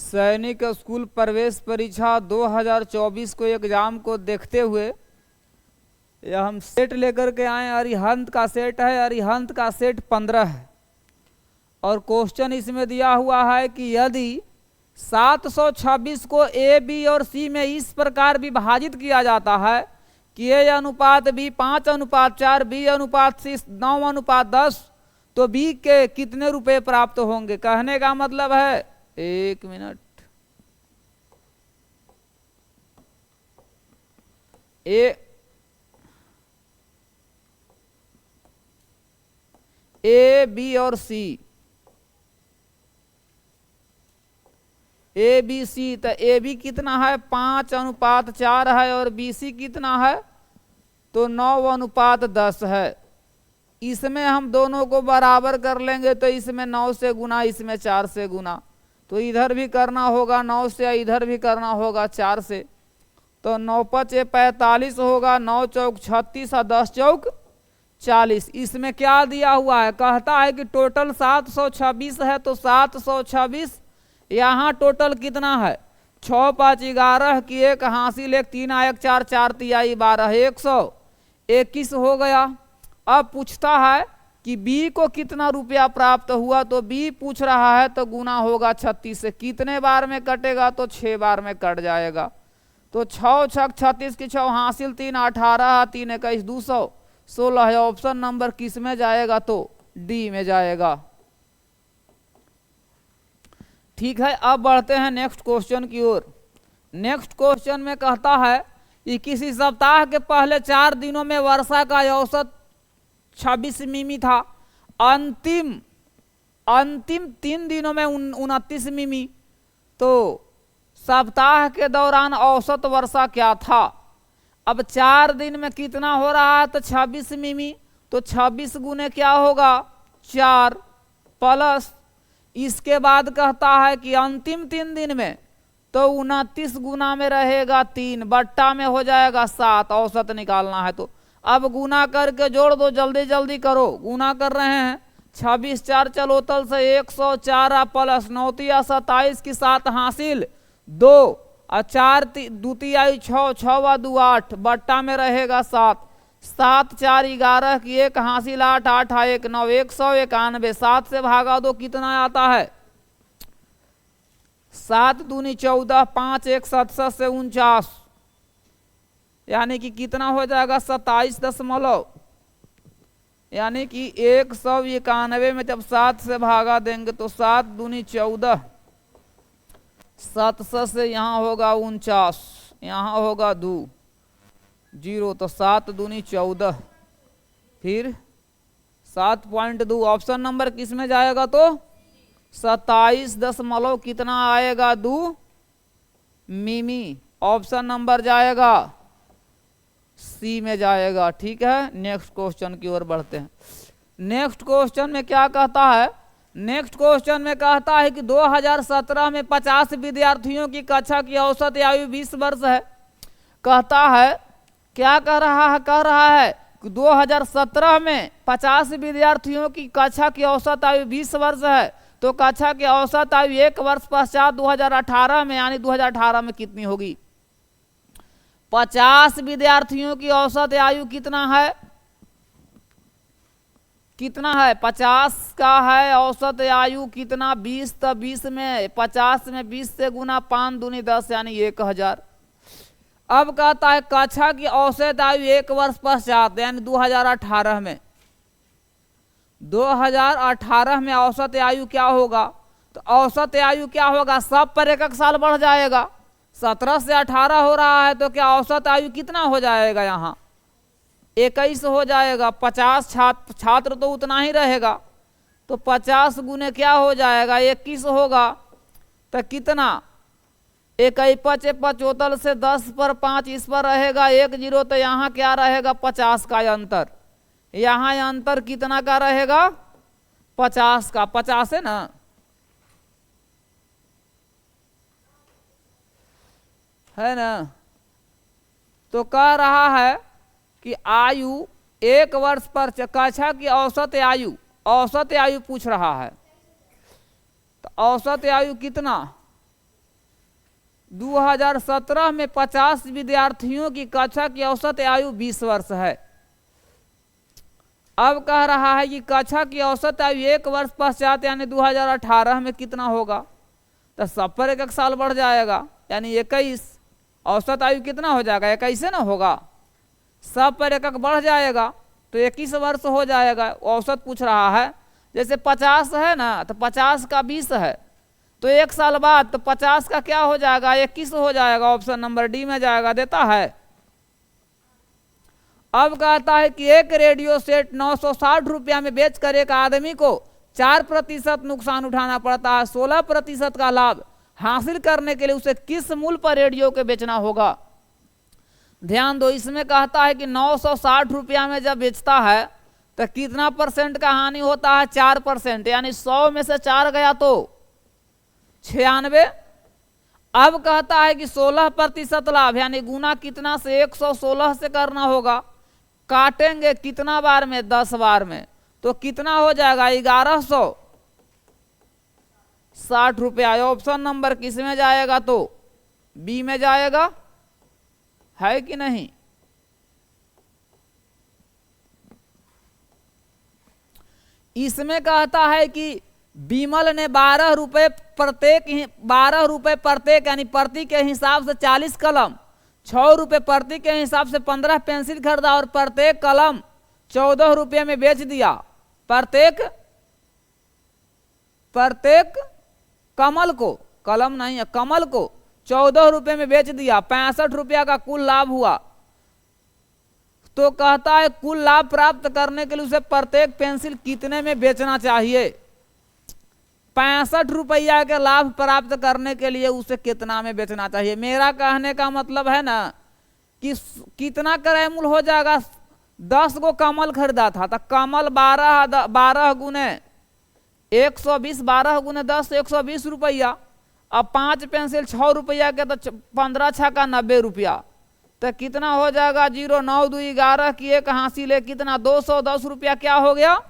सैनिक स्कूल प्रवेश परीक्षा 2024 को एग्जाम को देखते हुए यह हम सेट लेकर के आए। अरिहंत का सेट है, अरिहंत का सेट 15 है और क्वेश्चन इसमें दिया हुआ है कि यदि 726 को ए बी और सी में इस प्रकार विभाजित किया जाता है कि ए अनुपात बी 5:4, बी अनुपात सी 9:10, तो बी के कितने रुपए प्राप्त होंगे। कहने का मतलब है, एक मिनट, ए बी और सी, ए बी सी, तो ए बी कितना है 5:4 है और बी सी कितना है तो 9:10 है। इसमें हम दोनों को बराबर कर लेंगे तो इसमें 9 से गुना, इसमें 4 से गुना, तो इधर भी करना होगा 9 से, इधर भी करना होगा 4 से, तो 9×5 = 45 होगा, 9 चौक 36 और 10 चौक 40। इसमें क्या दिया हुआ है, कहता है कि टोटल 726 है, तो 726 यहाँ टोटल कितना है 6 5 11 की 1 हासिल 1 3 1 4 4 3 12 121 हो गया। अब पूछता है कि बी को कितना रुपया प्राप्त हुआ, तो बी पूछ रहा है तो गुना होगा 36 से। कितने बार में कटेगा तो 6 बार में कट जाएगा, तो 6 6 36 की 6 हासिल 3 18 3 21 216 है। ऑप्शन नंबर किस में जाएगा तो डी में जाएगा। ठीक है, अब बढ़ते हैं नेक्स्ट क्वेश्चन की ओर। नेक्स्ट क्वेश्चन में कहता है कि किसी सप्ताह के पहले 4 दिनों में वर्षा का औसत 26 मिमी था, अंतिम 3 दिनों में 29 मिमी, तो सप्ताह के दौरान औसत वर्षा क्या था। अब 4 दिन में कितना हो रहा है तो 26 मिमी, तो 26 गुने क्या होगा 4 प्लस, इसके बाद कहता है कि अंतिम 3 दिन में तो 29 गुना में रहेगा 3, बट्टा में हो जाएगा 7, औसत निकालना है। तो अब गुना करके जोड़ दो, जल्दी जल्दी करो, गुना कर रहे हैं 26 4 चलोतल से 104 प्लस 9 3 27 की 7 हासिल 2 और 4 2 3 6 6 2 8, बट्टा में रहेगा 7, 7 4 11 की 1 हासिल 8 8 1 9 191, 7 से भागा दो कितना आता है 7 दूनी 14 5 1 7 7 से 49, यानी कि कितना हो जाएगा 27 दशमलव, यानी कि 191 में जब 7 से भागा देंगे तो 7 दूनी 14, 7 से यहाँ होगा 49, यहाँ होगा 2 0, तो 7 दूनी 14, फिर 7.2। ऑप्शन नंबर किस में जाएगा तो 27 दशमलव कितना आएगा 2 मिमी। ऑप्शन नंबर जाएगा सी में जाएगा। ठीक है, नेक्स्ट क्वेश्चन की ओर बढ़ते हैं। नेक्स्ट क्वेश्चन में क्या कहता है, नेक्स्ट क्वेश्चन में कहता है कि 2017 में 50 विद्यार्थियों की कक्षा की औसत आयु 20 वर्ष है। कहता है क्या कह रहा है कि 2017 में 50 विद्यार्थियों की कक्षा की औसत आयु 20 वर्ष है, तो कक्षा की औसत आयु 1 वर्ष पश्चात 2018 में, यानी 2018 में कितनी होगी। 50 विद्यार्थियों की औसत आयु कितना है, 50 का है औसत आयु कितना 20, तो 20 में 50 में 20 से गुना 5 दूनी 10, यानी 1000। अब कहता है कक्षा की औसत आयु 1 वर्ष पश्चात, यानी 2018 में, 2018 में औसत आयु क्या होगा, तो औसत आयु क्या होगा, सब पर 1 साल बढ़ जाएगा। 17 से 18 हो रहा है तो क्या औसत आयु कितना हो जाएगा, यहाँ 21 हो जाएगा। 50 छात्र तो उतना ही रहेगा, तो 50 गुने क्या हो जाएगा 21 होगा, तो कितना 1 5 75 से 10 पर 5 इस पर रहेगा 1 0, तो यहाँ क्या रहेगा 50 का अंतर, यहाँ अंतर कितना का रहेगा 50 का, 50 है ना, है ना। तो कह रहा है कि आयु 1 वर्ष पर कक्षा की औसत आयु पूछ रहा है, तो औसत आयु कितना 2017 में 50 विद्यार्थियों की कक्षा की औसत आयु 20 वर्ष है। अब कह रहा है कि कक्षा की औसत आयु 1 वर्ष पश्चात यानी 2018 में कितना होगा। तो सब पर 1 साल बढ़ जाएगा यानी 21। औसत आयु कितना हो जाएगा, 21 ना होगा, सब पर 1 बढ़ जाएगा तो 21 वर्ष हो जाएगा। औसत पूछ रहा है, जैसे 50 है ना तो 50 का 20 है तो 1 साल बाद तो 50 का क्या हो जाएगा, 21 हो जाएगा। ऑप्शन नंबर डी में जाएगा, देता है। अब कहता है कि एक रेडियो सेट 960 रुपया में बेचकर एक आदमी को 4% नुकसान उठाना पड़ता है। 16% का लाभ हासिल करने के लिए उसे किस मूल्य पर रेडियो के बेचना होगा। ध्यान दो, इसमें कहता है कि 960 रुपया में जब बेचता है तो कितना % का हानि होता है, 4%, यानी 100 में से 4 गया तो 96। अब कहता है कि 16% लाभ यानी गुना कितना से 116 से करना होगा। काटेंगे कितना बार में, 10 बार में, तो कितना हो जाएगा, 1160 रुपया। ऑप्शन नंबर किस में जाएगा, तो बी में जाएगा, है कि नहीं। इसमें कहता है कि विमल ने 12 रुपए प्रत्येक यानी प्रति के हिसाब से 40 कलम, 6 रुपए प्रति के हिसाब से 15 पेंसिल खरीदा और प्रत्येक कलम 14 रुपये में बेच दिया। प्रत्येक कमल को, कलम नहीं है, कमल को 14 रुपये में बेच दिया। 65 रुपया का कुल लाभ हुआ। तो कहता है कुल लाभ प्राप्त करने के लिए उसे प्रत्येक पेंसिल कितने में बेचना चाहिए। 65 रुपया के लाभ प्राप्त करने के लिए उसे कितना में बेचना चाहिए। मेरा कहने का मतलब है ना कि कितना क्रय मूल्य हो जाएगा। 10 को कमल खरीदा था तो कमल 12 गुने 120, 12 गुने 10 120 रुपया। अब 5 पेंसिल 6 रुपया के तो 15 6 का 90 रुपया, तो कितना हो जाएगा, 0 9 2 11 की 1 हासिल है कितना, 210 रुपया क्या हो गया,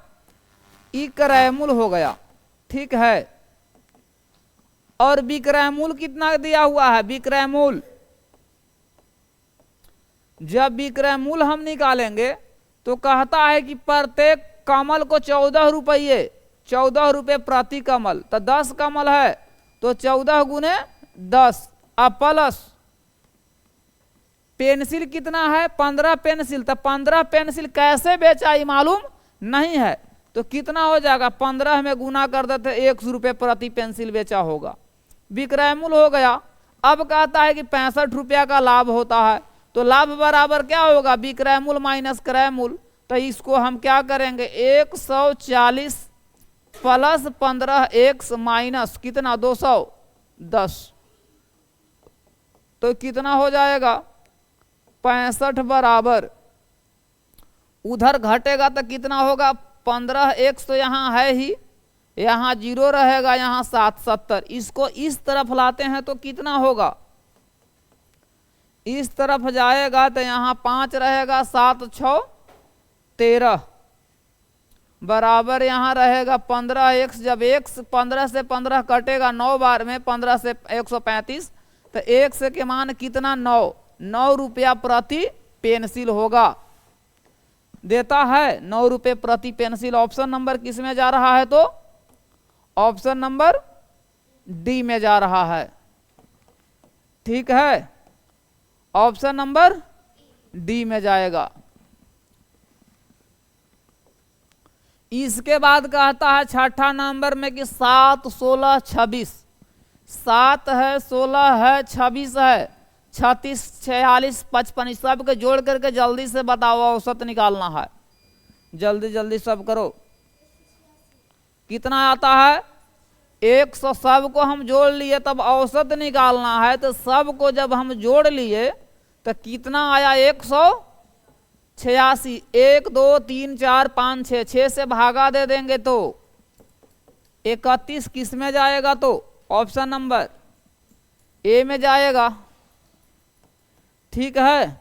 ई क्रय मूल्य हो गया। ठीक है। और विक्रय मूल्य कितना दिया हुआ है, विक्रय मूल्य, जब विक्रय मूल्य हम निकालेंगे तो कहता है कि प्रत्येक कमल को 14 रुपये प्रति कमल, तो 10 कमल है तो 14 गुने 10। अब प्लस पेंसिल कितना है, 15 पेंसिल, तो 15 पेंसिल कैसे बेचा ये मालूम नहीं है, तो कितना हो जाएगा, 15 में गुना कर देते 100 रुपये प्रति पेंसिल बेचा होगा। विक्रय मूल्य हो गया। अब कहता है कि 65 रुपया का लाभ होता है, तो लाभ बराबर क्या होगा, विक्रय मूल्य माइनस क्रय मूल्य। तो इसको हम क्या करेंगे, 140 प्लस 15x माइनस कितना 210, तो कितना हो जाएगा 65 बराबर, उधर घटेगा तो कितना होगा 15x, तो यहाँ है ही, यहाँ 0 रहेगा, यहाँ 7 70। इसको इस तरफ लाते हैं तो कितना होगा, इस तरफ जाएगा तो यहाँ 5 रहेगा, 7 6 13 बराबर यहाँ रहेगा 15x। जब x 15 से 15 कटेगा 9 बार में, 15 से 135, तो x के मान कितना 9 रुपया प्रति पेंसिल होगा। देता है 9 रुपये प्रति पेंसिल। ऑप्शन नंबर किस में जा रहा है, तो ऑप्शन नंबर डी में जा रहा है। ठीक है, ऑप्शन नंबर डी में जाएगा। इसके बाद कहता है 6ठा नंबर में कि 7 16 26, 7 है 16 है 26 है 36 46 55, सब के जोड़ करके जल्दी से बताओ, औसत निकालना है, जल्दी जल्दी सब करो। कितना आता है 100, सब को हम जोड़ लिए तब औसत निकालना है, तो सब को जब हम जोड़ लिए तो कितना आया 186। 1 2 3 4 5 6, 6 से भागा दे देंगे तो 31 किस में जाएगा, तो ऑप्शन नंबर ए में जाएगा। ठीक है।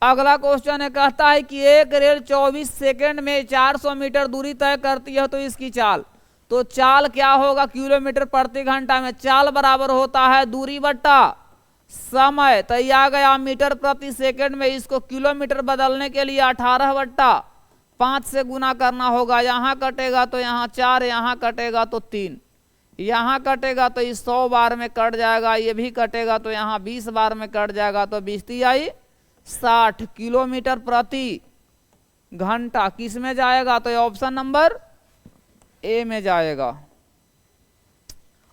अगला क्वेश्चन है, कहता है कि एक रेल 24 सेकंड में 400 मीटर दूरी तय करती है तो इसकी चाल, तो चाल क्या होगा किलोमीटर प्रति घंटा में। चाल बराबर होता है दूरी बट्टा समय। तो ये आ गया मीटर प्रति सेकंड में। इसको किलोमीटर बदलने के लिए 18/5 से गुना करना होगा। यहाँ कटेगा तो यहाँ 4, यहाँ कटेगा तो 3, यहाँ कटेगा तो इस 100 बार में कट जाएगा, ये भी कटेगा तो यहाँ 20 बार में कट जाएगा। तो 20 आई 60 किलोमीटर प्रति घंटा। किस में जाएगा? तो ऑप्शन नंबर ए में जाएगा।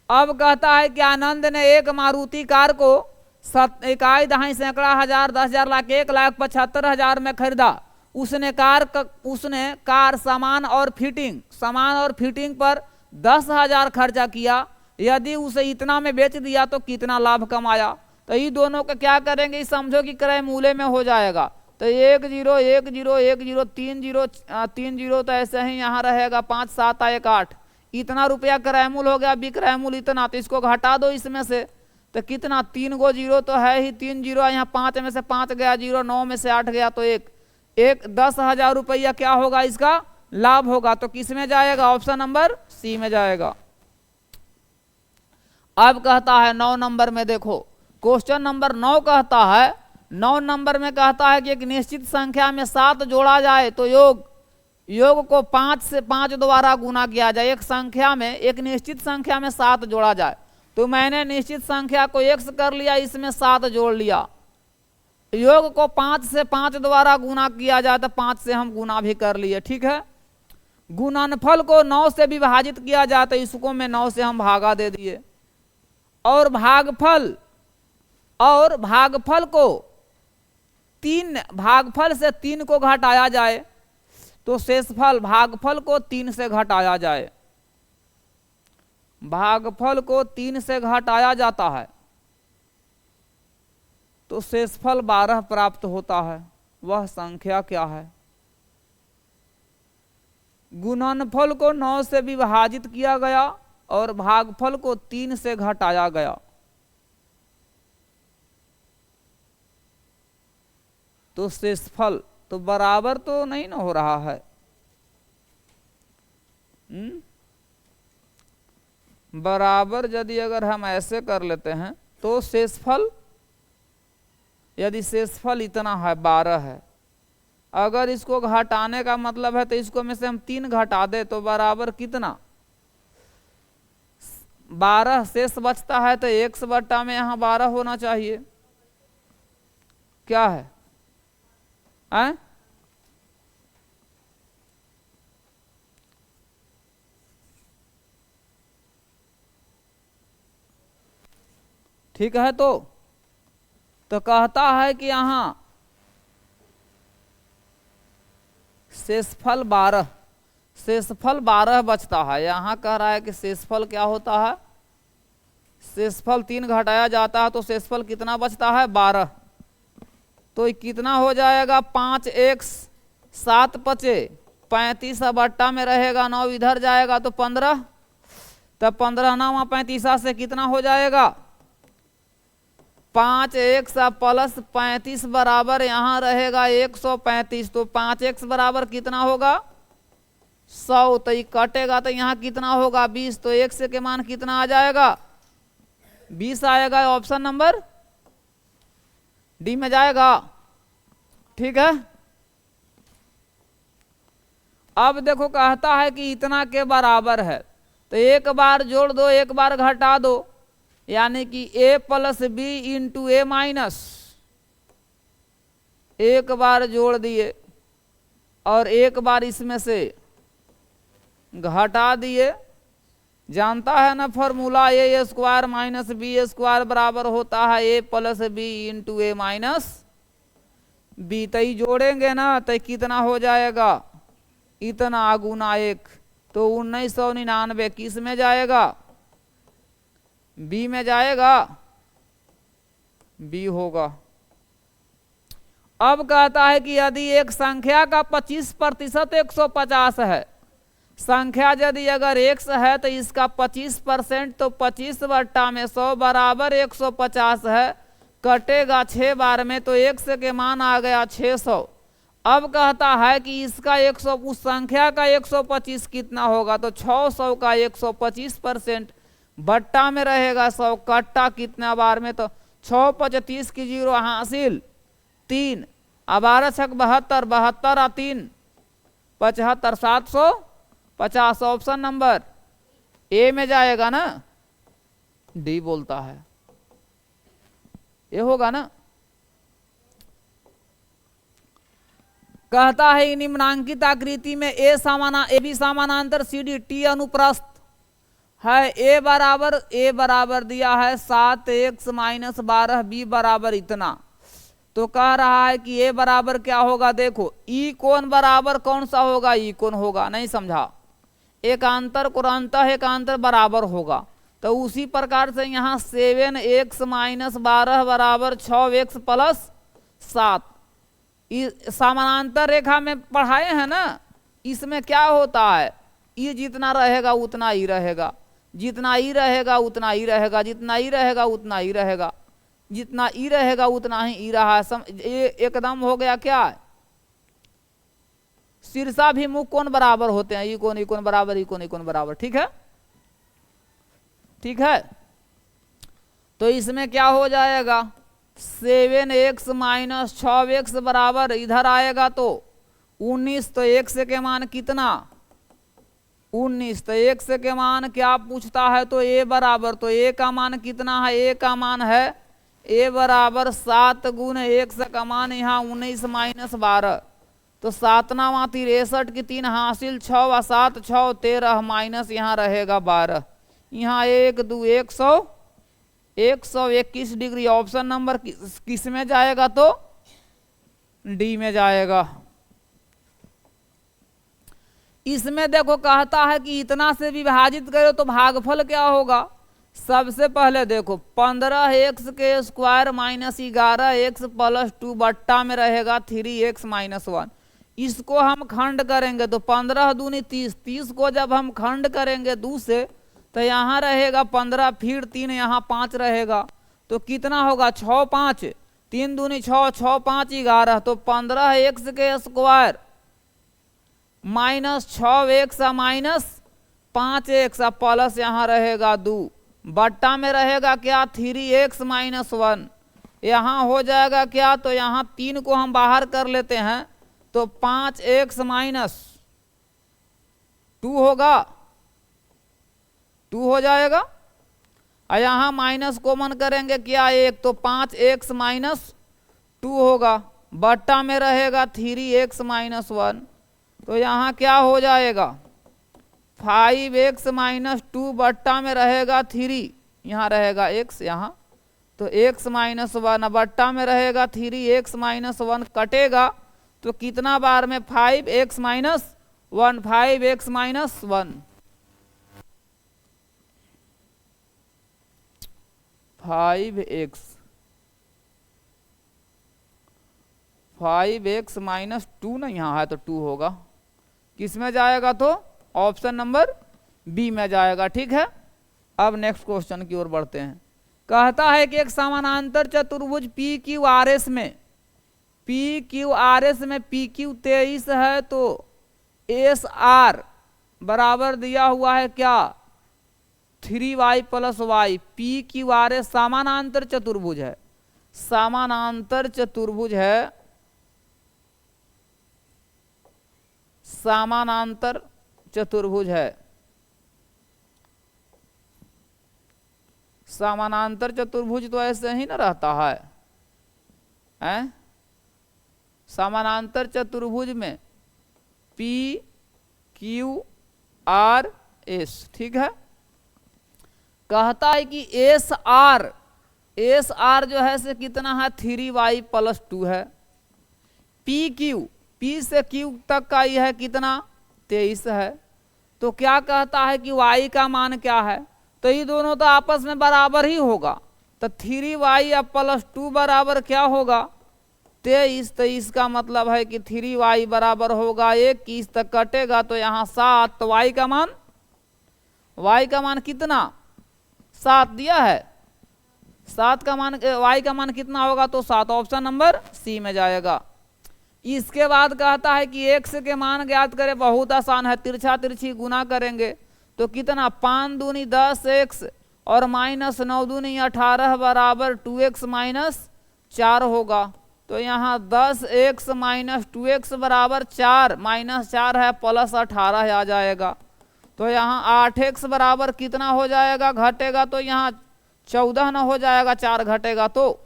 अब कहता है कि आनंद ने एक मारुति कार को 1 दहाई सैकड़ा हजार 10,000 लाख 1,75,000 में खरीदा। उसने कार सामान और फिटिंग पर 10,000 खर्चा किया। यदि उसे इतना में बेच दिया तो कितना लाभ कमाया? तो ये दोनों का क्या करेंगे, समझो कि क्रय मूल्य में हो जाएगा। तो 1 0 1 0 1 0 3 0 3 0 तो ऐसे ही यहाँ रहेगा 5 7 1 8। इतना रुपया क्रय मूल्य हो गया, विक्रय मूल्य इतना। तो इसको घटा दो इसमें से, तो कितना 3 गो 0 तो है ही, 3 0 यहाँ 5 में से 5 गया 0, 9 में से 8 गया तो 1 10,000 रुपया क्या होगा इसका लाभ होगा। तो किस में जाएगा? ऑप्शन नंबर सी में जाएगा। अब कहता है 9 नंबर में देखो, क्वेश्चन नंबर 9 कहता है, 9 नंबर में कहता है कि एक निश्चित संख्या में 7 जोड़ा जाए तो योग को 5 से 5 द्वारा गुना किया जाए। एक निश्चित संख्या में 7 जोड़ा जाए। तो मैंने निश्चित संख्या को x कर लिया, इसमें 7 जोड़ लिया। योग को 5 से 5 द्वारा गुना किया जाए तो 5 से हम गुना भी कर लिए, ठीक है। गुणनफल को 9 से विभाजित किया जाए तो इसको में 9 से हम भागा दे दिए। और भागफल को 3 भागफल से 3 को घटाया जाए तो शेषफल भागफल को 3 से घटाया जाए। भागफल को 3 से घटाया जाता है तो शेषफल 12 प्राप्त होता है। वह संख्या क्या है? गुणनफल को 9 से विभाजित किया गया और भागफल को 3 से घटाया गया। तो शेषफल तो बराबर तो नहीं ना हो रहा है। बराबर यदि अगर हम ऐसे कर लेते हैं तो शेषफल, यदि शेषफल इतना है 12 है, अगर इसको घटाने का मतलब है तो इसको में से हम 3 घटा दे तो बराबर कितना 12 शेष बचता है। तो 1 बट्टा में यहाँ 12 होना चाहिए। क्या है? ठीक है। तो कहता है कि यहाँ शेषफल 12 बचता है। यहाँ कह रहा है कि शेषफल क्या होता है? शेषफल 3 घटाया जाता है तो शेषफल कितना बचता है? 12। तो कितना हो जाएगा? 5 1 7 5 35 बट्टा में रहेगा 9 इधर जाएगा तो 15। तब 15 9 35 से कितना हो जाएगा? 5 1 प्लस 35 बराबर यहाँ रहेगा 135। तो 5x बराबर कितना होगा? 100। तो ये कटेगा तो यहाँ कितना होगा? 20। तो x के मान कितना आ जाएगा? 20 आएगा। ऑप्शन नंबर डी में जाएगा, ठीक है। अब देखो कहता है कि इतना के बराबर है तो एक बार जोड़ दो, एक बार घटा दो, यानी कि a plus B into A minus. एक बार जोड़ दिए और एक बार इसमें से घटा दिए। जानता है ना formula, A square minus B square बराबर होता है a plus B into A minus B. तई जोड़ेंगे ना तो कितना हो जाएगा? इतना गुना 1। तो 1999 किस में जाएगा? बी में जाएगा, बी होगा। अब कहता है कि यदि एक संख्या का 25% 150 है, संख्या यदि अगर x है तो इसका 25% तो 25 बट्टा में 100 बराबर 150 है। कटेगा 6 बार में तो x के मान आ गया 600 अब कहता है कि इसका 100 उस संख्या का 125 कितना होगा, तो 600 का 125% बट्टा में रहेगा 100, कट्टा कितना बार में, तो 6 5 30 की 0 हासिल 3, 12 6 72, 72 और 3 75, 750। ऑप्शन नंबर ए में जाएगा ना, डी बोलता है, ये होगा ना। कहता है निम्नांकित आकृति में ए बी समानांतर सी डी टी अनुप्रस्थ है, ए बराबर दिया है 7x - 12, बी बराबर इतना, तो कह रहा है कि ए बराबर क्या होगा, देखो ई कोण बराबर कौन सा होगा, ई कोण होगा, नहीं समझा, एकांतर कुरांतर एकांतर बराबर होगा। तो उसी प्रकार से यहाँ 7x - 12 बराबर 6x + 7, समानांतर रेखा में पढ़ाए हैं ना, इसमें क्या होता है, ई जितना रहेगा उतना ही रहेगा, जितना ई रहेगा उतना ही रहेगा, जितना ई रहेगा उतना ही रहेगा, जितना ई रहेगा उतना ही ई रहा है। ये एकदम हो गया क्या, शीर्षाभिमुख कोण बराबर होते हैं, ई कोण बराबर, ई कोण बराबर, ठीक है, ठीक है। तो इसमें क्या हो जाएगा, 7x - 6x बराबर इधर आएगा तो 19, तो x के मान कितना, 19, तो x के मान क्या पूछता है, तो a बराबर, तो a का मान कितना है, a का मान है a बराबर 7 × x का मान यहाँ 19 - 12, तो 7 × 63 की 3 हासिल 6 और 7 6 13 माइनस यहाँ रहेगा 12, यहाँ 1 2 121 डिग्री। ऑप्शन नंबर किस में जाएगा, तो डी में जाएगा। इसमें देखो कहता है कि इतना से विभाजित करो तो भागफल क्या होगा। सबसे पहले देखो 15x² - 11x + 2 बट्टा में रहेगा 3x - 1, इसको हम खंड करेंगे तो 15 दूनी 30, 30 को जब हम खंड करेंगे 2 से तो यहाँ रहेगा 15, फिर 3 यहाँ 5 रहेगा, तो कितना होगा 6 5, 3 दूनी 6, 6 5 11, तो 15x² - 6x - 5x प्लस यहाँ रहेगा 2, बट्टा में रहेगा क्या 3x - 1, यहाँ हो जाएगा क्या, तो यहाँ 3 को हम बाहर कर लेते हैं तो 5x - 2 होगा, 2 हो जाएगा, और यहाँ माइनस कॉमन करेंगे क्या 1, तो 5x - 2 होगा, बट्टा में रहेगा 3x - 1, तो यहाँ क्या हो जाएगा 5x - 2 बट्टा में रहेगा 3, यहाँ रहेगा x, यहाँ तो x - 1 बट्टा में रहेगा 3x - 1 कटेगा, तो कितना बार में 5x - 1, 5x - 1, 5x - 2 नहीं यहाँ है तो 2 होगा, किस में जाएगा, तो ऑप्शन नंबर बी में जाएगा, ठीक है। अब नेक्स्ट क्वेश्चन की ओर बढ़ते हैं। कहता है कि एक समानांतर चतुर्भुज PQRS में PQ 23 है, तो SR बराबर दिया हुआ है क्या 3y + y। PQRS समानांतर चतुर्भुज है, समानांतर चतुर्भुज है, समानांतर चतुर्भुज है, समानांतर चतुर्भुज तो ऐसे ही ना रहता है, हैं? समानांतर चतुर्भुज में PQRS, ठीक है। कहता है कि SR जो है से कितना है 3y + 2 है, PQ P से Q तक का यह है कितना 23 है, तो क्या कहता है कि y का मान क्या है, तो ये दोनों तो आपस में बराबर ही होगा, तो 3y + 2 बराबर क्या होगा 23, तो इसका मतलब है कि 3y बराबर होगा 21, तक कटेगा तो यहाँ 7, तो y का मान कितना 7 दिया है, 7 का मान y का मान कितना होगा, तो 7, ऑप्शन नंबर सी में जाएगा। इसके बाद कहता है कि x के मान ज्ञात करें। बहुत आसान है, तिरछा तिरछी गुना करेंगे तो कितना, 5 दूनी 10x और माइनस 9 दूनी 18 बराबर 2x माइनस 4 होगा। तो यहाँ 10x माइनस 2x बराबर 4, माइनस 4 है प्लस 18 आ जाएगा। तो यहाँ 8x बराबर कितना हो जाएगा, घटेगा तो यहाँ 14 न हो जाएगा, 4 घटेगा तो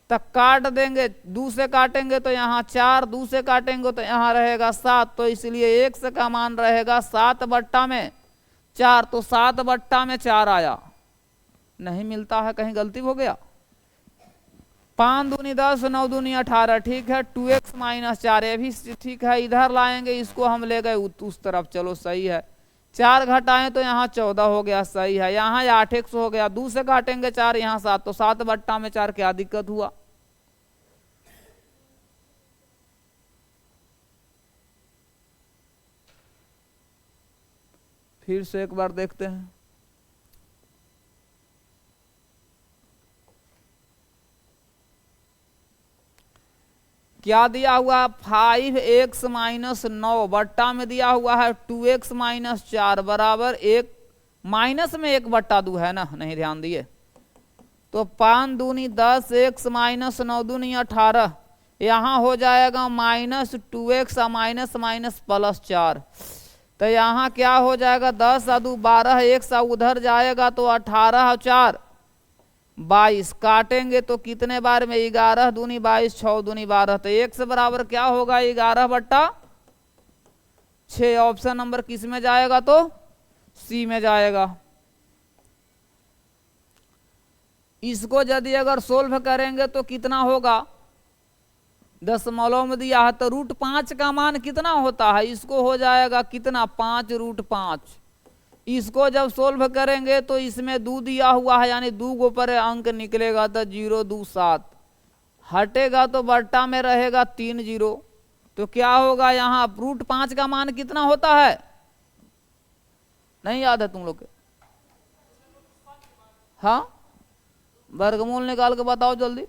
तक काट देंगे, 2 से काटेंगे तो यहाँ 4, 2 से काटेंगे तो यहाँ रहेगा 7। तो इसलिए x का मान रहेगा 7 बट्टा में 4। तो 7 बट्टा में 4 आया, नहीं मिलता है, कहीं गलती हो गया। 5 दूनी 10, 9 दूनी 18, ठीक है। 2x माइनस 4 ये भी ठीक है, इधर लाएंगे, इसको हम ले गए उस तरफ, चलो सही है। 4 घटाएं तो यहाँ 14 हो गया, सही है। यहाँ 8x हो गया, 2 से काटेंगे 4, यहाँ 7, तो 7 बट्टा में 4, क्या दिक्कत हुआ। फिर से एक बार देखते हैं। क्या दिया हुआ, 5x माइनस 9 बट्टा में दिया हुआ है 2x माइनस 4 बराबर 1, माइनस में 1 बट्टा 2 है ना, नहीं ध्यान दिए। तो 5 दूनी 10, x माइनस 9 दूनी 18, यहाँ हो जाएगा minus 2x minus minus plus 4। तो यहाँ क्या हो जाएगा, 10 और 2 12, x उधर जाएगा तो 18 और 4 22, काटेंगे तो कितने बार में, 11 दूनी 22, 6 दूनी 12। तो x बराबर क्या होगा, 11 बट्टा 6। ऑप्शन नंबर किस में जाएगा, तो सी में जाएगा। इसको यदि अगर सोल्व करेंगे तो कितना होगा, दशमलव में दिया है तो √5 का मान कितना होता है, इसको हो जाएगा कितना, 5√5। इसको जब सोल्व करेंगे तो इसमें 2 दिया हुआ है, यानी 2 गो पर अंक निकलेगा तो 0 2 7, हटेगा तो बट्टा में रहेगा 3 0। तो क्या होगा, यहाँ √5 का मान कितना होता है, नहीं याद है तुम लोग के, हाँ वर्गमूल निकाल के बताओ जल्दी।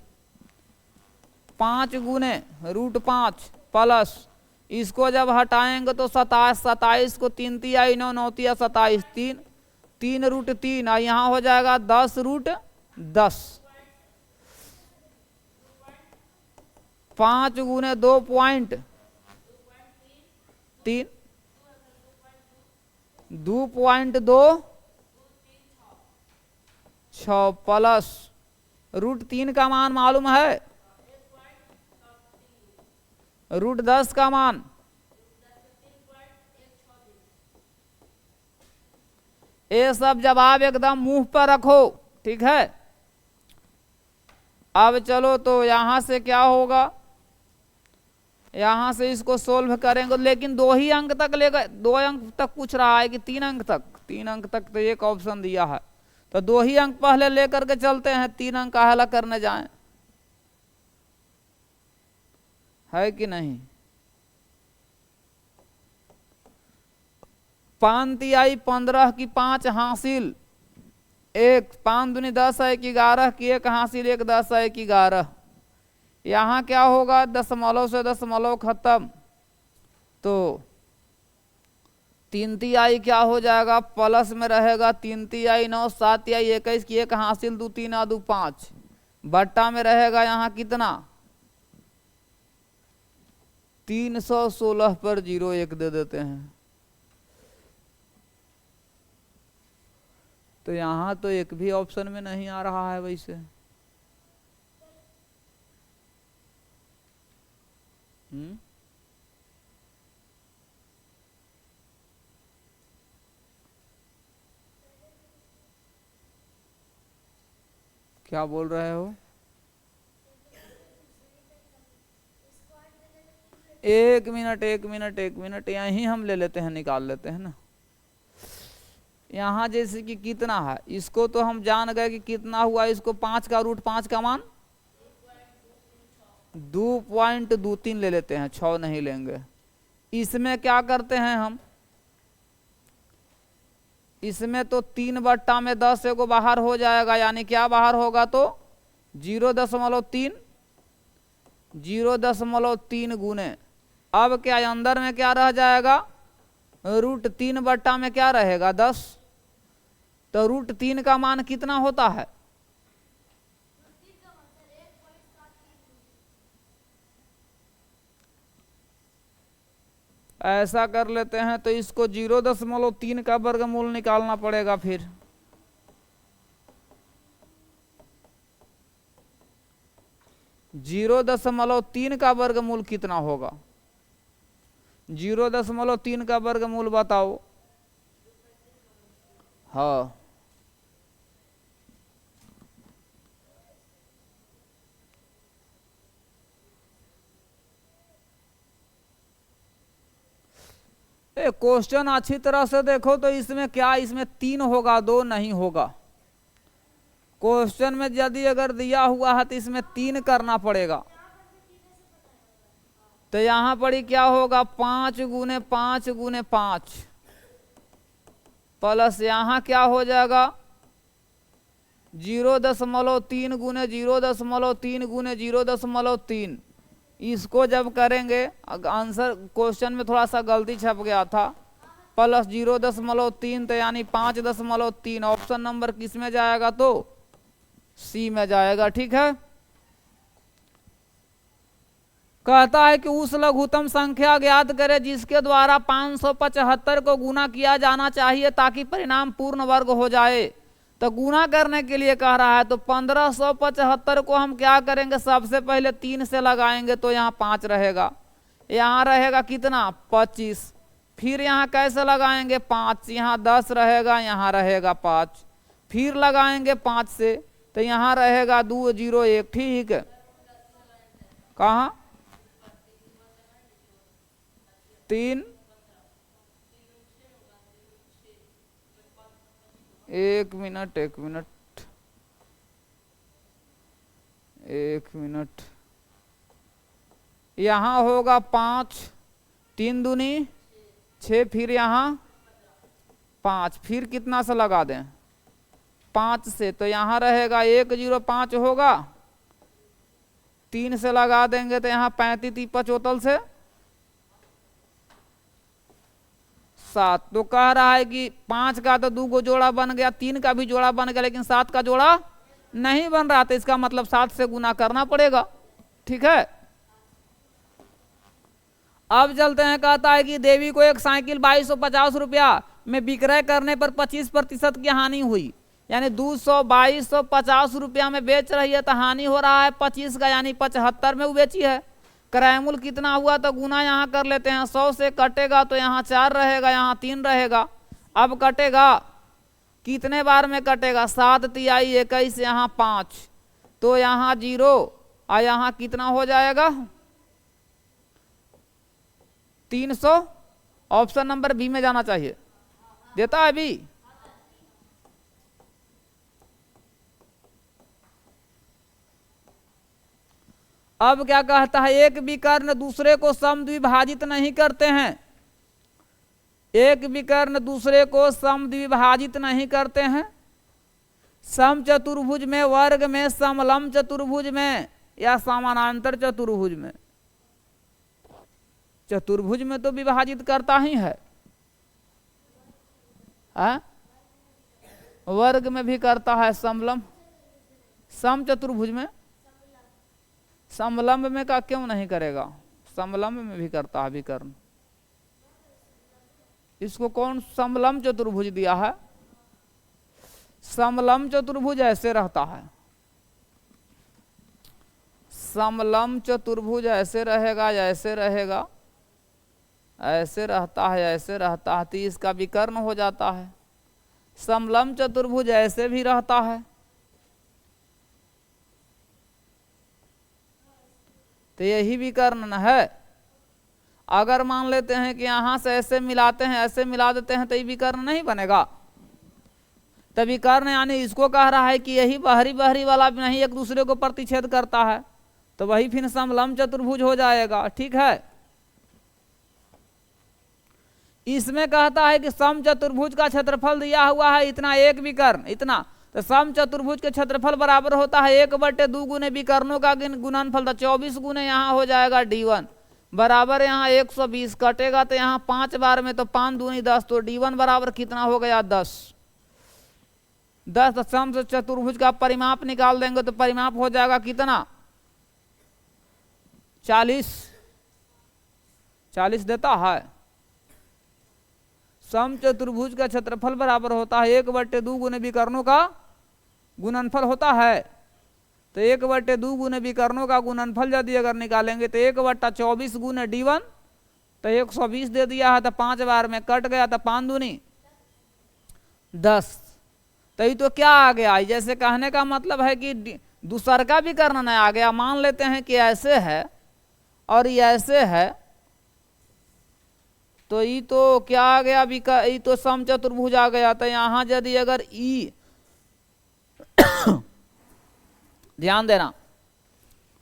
5 गुने √5 प्लस, इसको जब हटाएंगे तो 27 को 3 तिहाई 9, 9 तिया 27, 3 √3, और यहाँ हो जाएगा 10 √10। 5 गुने 2.3, 2.26 प्लस √3 का मान मालूम है, √10 का मान, ये सब जवाब एकदम मुंह पर रखो, ठीक है। अब चलो तो यहां से क्या होगा, यहां से इसको सोल्व करेंगे, लेकिन 2 ही अंक तक लेगा, 2 अंक तक पूछ रहा है कि 3 अंक तक, 3 अंक तक तो एक ऑप्शन दिया है, तो 2 ही अंक पहले लेकर के चलते हैं, 3 अंक का हल करने जाएं, है कि नहीं। 5 तिहाई 15 की 5 हासिल 1, 5 दूनी 10 है कि 11 की 1 हासिल 1, 10 है कि 11। यहाँ क्या होगा, दशमलव से दशमलव खत्म, तो 3 तिहाई क्या हो जाएगा, प्लस में रहेगा 3 तिहाई 9, 7 तिहाई 21 की 1 हासिल 2, 3 2 5, बट्टा में रहेगा यहाँ कितना, 316 पर 0 1 दे देते हैं। तो यहाँ तो एक भी ऑप्शन में नहीं आ रहा है वैसे, क्या बोल रहे हो, एक मिनट यहीं हम ले लेते हैं, निकाल लेते हैं ना। यहाँ जैसे कि कितना है, इसको तो हम जान गए कि कितना हुआ, इसको 5 का √5 का मान 2.23 ले लेते हैं, 6 नहीं लेंगे। इसमें क्या करते हैं हम, इसमें तो 3 बट्टा में 10 को बाहर हो जाएगा, यानी क्या बाहर होगा, तो 0.3 0.3 गुने, अब क्या अंदर में क्या रह जाएगा, √3 बट्टा में क्या रहेगा 10, तो √3 का मान कितना होता है, ऐसा कर लेते हैं तो इसको 0.3 का वर्गमूल निकालना पड़ेगा। फिर 0.3 का वर्गमूल कितना होगा, 0.3 का वर्गमूल बताओ। हाँ, क्वेश्चन अच्छी तरह से देखो तो इसमें क्या, इसमें 3 होगा, 2 नहीं होगा। क्वेश्चन में यदि अगर दिया हुआ है तो इसमें 3 करना पड़ेगा। तो यहां पर ही क्या होगा, 5 गुने 5 गुने 5 प्लस यहां क्या हो जाएगा 0.3 गुने 0.3 गुने 0.3। इसको जब करेंगे, आंसर क्वेश्चन में थोड़ा सा गलती छप गया था, प्लस 0.3 तो यानी 5.3। ऑप्शन नंबर किस में जाएगा, तो सी में जाएगा। ठीक है, कहता है कि उस लघुत्तम संख्या ज्ञात करें जिसके द्वारा 575 को गुना किया जाना चाहिए ताकि परिणाम पूर्ण वर्ग हो जाए। तो गुना करने के लिए कह रहा है, तो 1575 को हम क्या करेंगे, सबसे पहले 3 से लगाएंगे तो यहाँ 5 रहेगा, यहाँ रहेगा कितना 25, फिर यहाँ कैसे लगाएंगे 5, यहाँ 10 रहेगा, यहाँ रहेगा 5, फिर लगाएंगे 5 से तो यहाँ रहेगा 201। ठीक है, कहाँ 3, 1 मिनट 1 मिनट 1 मिनट, यहाँ होगा 5, 3 दूनी 6, फिर यहाँ 5, फिर कितना से लगा दें 5 से, तो यहाँ रहेगा 105 होगा, 3 से लगा देंगे तो यहाँ 35 75 से 7। तो कह रहा है कि 5 का तो 2 को जोड़ा बन गया, 3 का भी जोड़ा बन गया, लेकिन 7 का जोड़ा नहीं बन रहा, तो इसका मतलब 7 से गुना करना पड़ेगा। ठीक है, अब चलते हैं। कहता है कि देवी को एक साइकिल 2250 रुपया में विक्रय करने पर 25% की हानि हुई, यानी 2250 रुपया में बेच रही है तो हानि हो रहा है 25 का, यानी 75 में वो बेची है। क्रयमूल्य कितना हुआ, तो गुना यहाँ कर लेते हैं, 100 से कटेगा तो यहाँ 4 रहेगा, यहाँ 3 रहेगा। अब कटेगा कितने बार में कटेगा, 7 तिहाई 21, यहाँ 5, तो यहाँ 0 और यहाँ कितना हो जाएगा 300। ऑप्शन नंबर बी में जाना चाहिए, देता है बी। अब क्या कहता है, एक विकर्ण दूसरे को समद्विभाजित नहीं करते हैं, एक विकर्ण दूसरे को समद्विभाजित नहीं करते हैं। समचतुर्भुज में, वर्ग में, समलंब चतुर्भुज में या समानांतर चतुर्भुज में। चतुर्भुज में तो विभाजित करता ही है, वर्ग में भी करता है, समलंब समचतुर्भुज में, समलंब में का क्यों नहीं करेगा, समलंब में भी करता है विकर्ण। इसको कौन समलंब चतुर्भुज दिया है, समलंब चतुर्भुज ऐसे रहता है, समलंब चतुर्भुज ऐसे रहेगा, ऐसे रहेगा, ऐसे रहता है, ऐसे रहता है, तो इसका विकर्ण हो जाता है। समलंब चतुर्भुज ऐसे भी रहता है, तो यही विकर्ण है। अगर मान लेते हैं कि यहां से ऐसे मिलाते हैं, ऐसे मिला देते हैं, तो ये विकर्ण नहीं बनेगा। तो विकर्ण यानी इसको कह रहा है कि यही बाहरी बाहरी वाला नहीं एक दूसरे को प्रतिच्छेद करता है, तो वही फिर समलंब चतुर्भुज हो जाएगा। ठीक है, इसमें कहता है कि समचतुर्भुज का क्षेत्रफल दिया हुआ है इतना, एक विकर्ण इतना, तो सम चतुर्भुज के क्षेत्रफल बराबर होता है 1/2 गुने विकर्णों का गुणनफल। तो 24 गुने यहाँ हो जाएगा D1 बराबर यहाँ 120 कटेगा तो यहाँ 5 बार में तो 5 दूनी 10, तो D1 बराबर कितना हो गया 10। 10 तो सम चतुर्भुज का परिमाप निकाल देंगे तो परिमाप हो जाएगा कितना 40 देता है। सम चतुर्भुज का क्षेत्रफल बराबर होता है 1/2 गुने विकर्णों का गुणनफल होता है। तो 1/2 गुने विकर्णों का गुणनफल यदि अगर निकालेंगे तो 1/24 गुने D1 तो 120 दे दिया है, तो 5 बार में कट गया तो 5 दूनी 10। तो ये तो क्या आ गया, जैसे कहने का मतलब है कि दूसर का भी करना नहीं आ गया। मान लेते हैं कि ऐसे है और ये ऐसे है, तो ये तो क्या आ गया, ये तो सम चतुर्भुज आ गया। तो यहाँ यदि अगर ई ध्यान देना,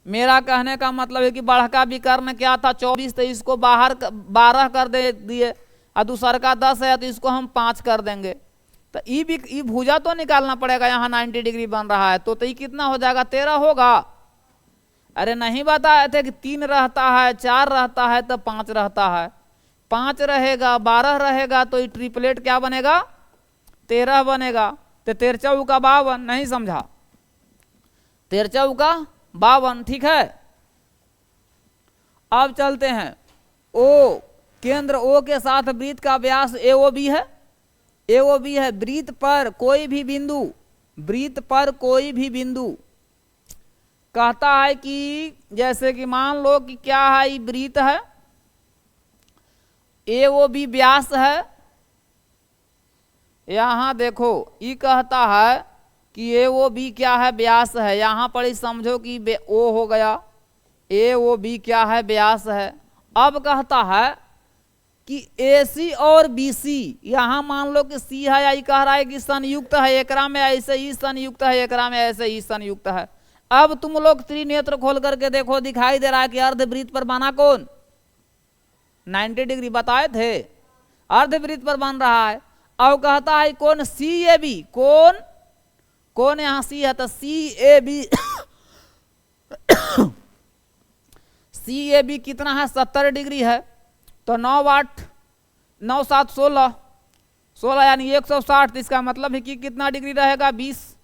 मेरा कहने का मतलब है कि बढ़का विकर्ण क्या था 24, तो इसको बाहर 12 कर दे दिए, और दूसर का 10 है तो इसको हम 5 कर देंगे। तो ई भुजा तो निकालना पड़ेगा, यहाँ 90 डिग्री बन रहा है, तो ये कितना हो जाएगा 13 होगा। अरे नहीं बताए थे कि 3 रहता है, 4 रहता है, तो 5 रहता है, 5 रहेगा, 12 रहेगा, तो ये ट्रिपलेट क्या बनेगा 13 बनेगा। तो 13 चौका 52, नहीं समझा, 13 चौका 52, ठीक है। अब चलते हैं ओ, केंद्र O के साथ वृत्त का व्यास AOB है, AOB है। वृत्त पर कोई भी बिंदु, वृत्त पर कोई भी बिंदु कहता है कि जैसे कि मान लो कि क्या है, ये वृत्त है, AOB व्यास है। यहां देखो ये कहता है कि AOB क्या है, व्यास है। यहां पर ही समझो कि O हो गया, AOB क्या है, व्यास है। अब कहता है कि AC और BC, यहां मान लो कि C है, यही कह रहा है कि संयुक्त है, एकरा में ऐसे ही संयुक्त है, एकरा में ऐसे ही संयुक्त है। अब तुम लोग त्रिनेत्र खोल करके देखो, दिखाई दे रहा है कि अर्धवृत्त पर बना कौन 90 डिग्री बताए थे, अर्धवृत्त पर बन रहा है। अब कहता है कौन CAB, कौन कौन यहां C है, तो CAB CAB कितना है 70 डिग्री है। तो 9 वाट 9 7 16 16 यानी 160, तो इसका मतलब है कि कितना डिग्री रहेगा 20।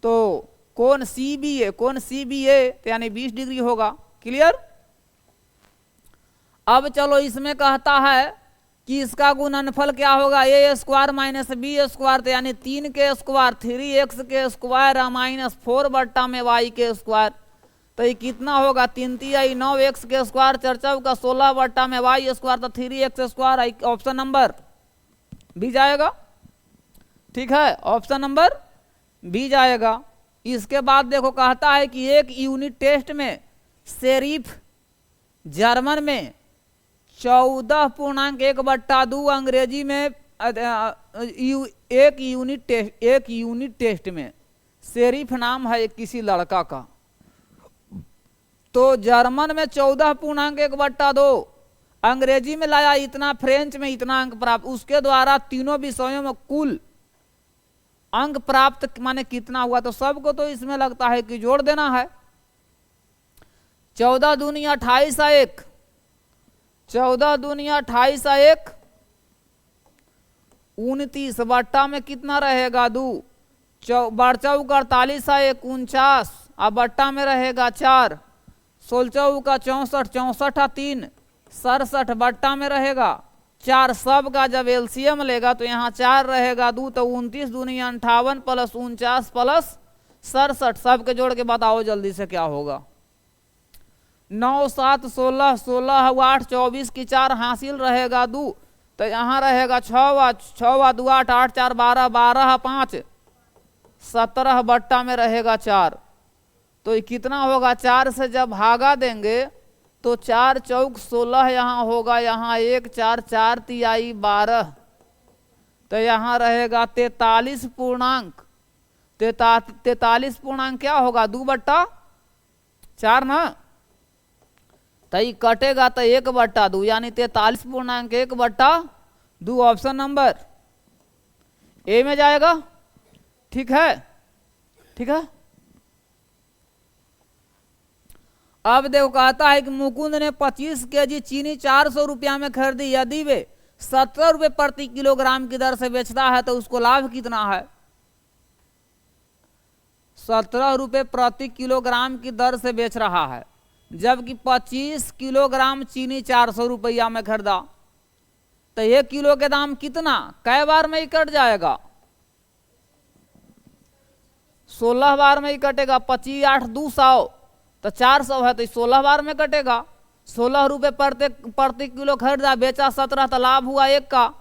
तो कौन CBA, कौन CBA तो यानी 20 डिग्री होगा। क्लियर। अब चलो इसमें कहता है कि इसका गुणनफल क्या होगा A² - B², तो यानी 3 के स्क्वायर 3x के स्क्वायर -4 बट्टा में y के स्क्वायर। तो ये कितना होगा 3 3 9x के स्क्वायर, 4 4 16 बट्टा में y², तो 3x²। ऑप्शन नंबर बी जाएगा, ठीक है, ऑप्शन नंबर बी जाएगा। इसके बाद देखो कहता है कि एक यूनिट टेस्ट में सेरिफ जर्मन में 14.1/2, अंग्रेजी में एक यूनिट टेस्ट में सेरिफ नाम है किसी लड़का का, तो जर्मन में 14.1/2, अंग्रेजी में लाया इतना, फ्रेंच में इतना अंक प्राप्त, उसके द्वारा तीनों विषयों में कुल अंक प्राप्त माने कितना हुआ। तो सबको तो इसमें लगता है कि जोड़ देना है। 14 दूनी 28 1, 14 दूनी 28 1 29 बट्टा में कितना रहेगा 2, बढ़ चौक 48 1 49, अब बट्टा में रहेगा 4, 16 चौका 64 64 3 67 बट्टा में रहेगा 4। सब का जब एलसीएम लेगा तो यहाँ 4 रहेगा 2, तो 29 दूनी 58 प्लस 49 प्लस 67, सब के जोड़ के बताओ जल्दी से क्या होगा। 9 7 16 16 8 24 की 4 हासिल रहेगा 2, तो यहाँ रहेगा 6 6 2 8 8 4 12 12 5 17 बट्टा में रहेगा 4। तो ये कितना होगा, 4 से जब भागा देंगे तो 4 चौक 16 यहाँ होगा, यहाँ 1 4 4 तिहाई 12, तो यहाँ रहेगा 43 पूर्णांक। 43 पूर्णांक क्या होगा 2/4 ना, तो ये कटेगा तो 1/2 यानी 43 पूर्णांक 1/2। ऑप्शन नंबर ए में जाएगा, ठीक है। ठीक है। अब देखो कहता है कि मुकुंद ने 25 केजी चीनी 400 रुपया में खरीदी, यदि वे 70 रुपये प्रति किलोग्राम की दर से बेचता है तो उसको लाभ कितना है। 17 रुपये प्रति किलोग्राम की दर से बेच रहा है, जबकि 25 किलोग्राम चीनी 400 रुपया में खरीदा, तो 1 किलो के दाम कितना, कै बार में ही कट जाएगा, 16 बार में ही कटेगा। 25 8 200 तो 400 है, तो 16 बार में कटेगा। 16 रुपये प्रति किलो खरीदा, बेचा 17, तो लाभ हुआ 1 का,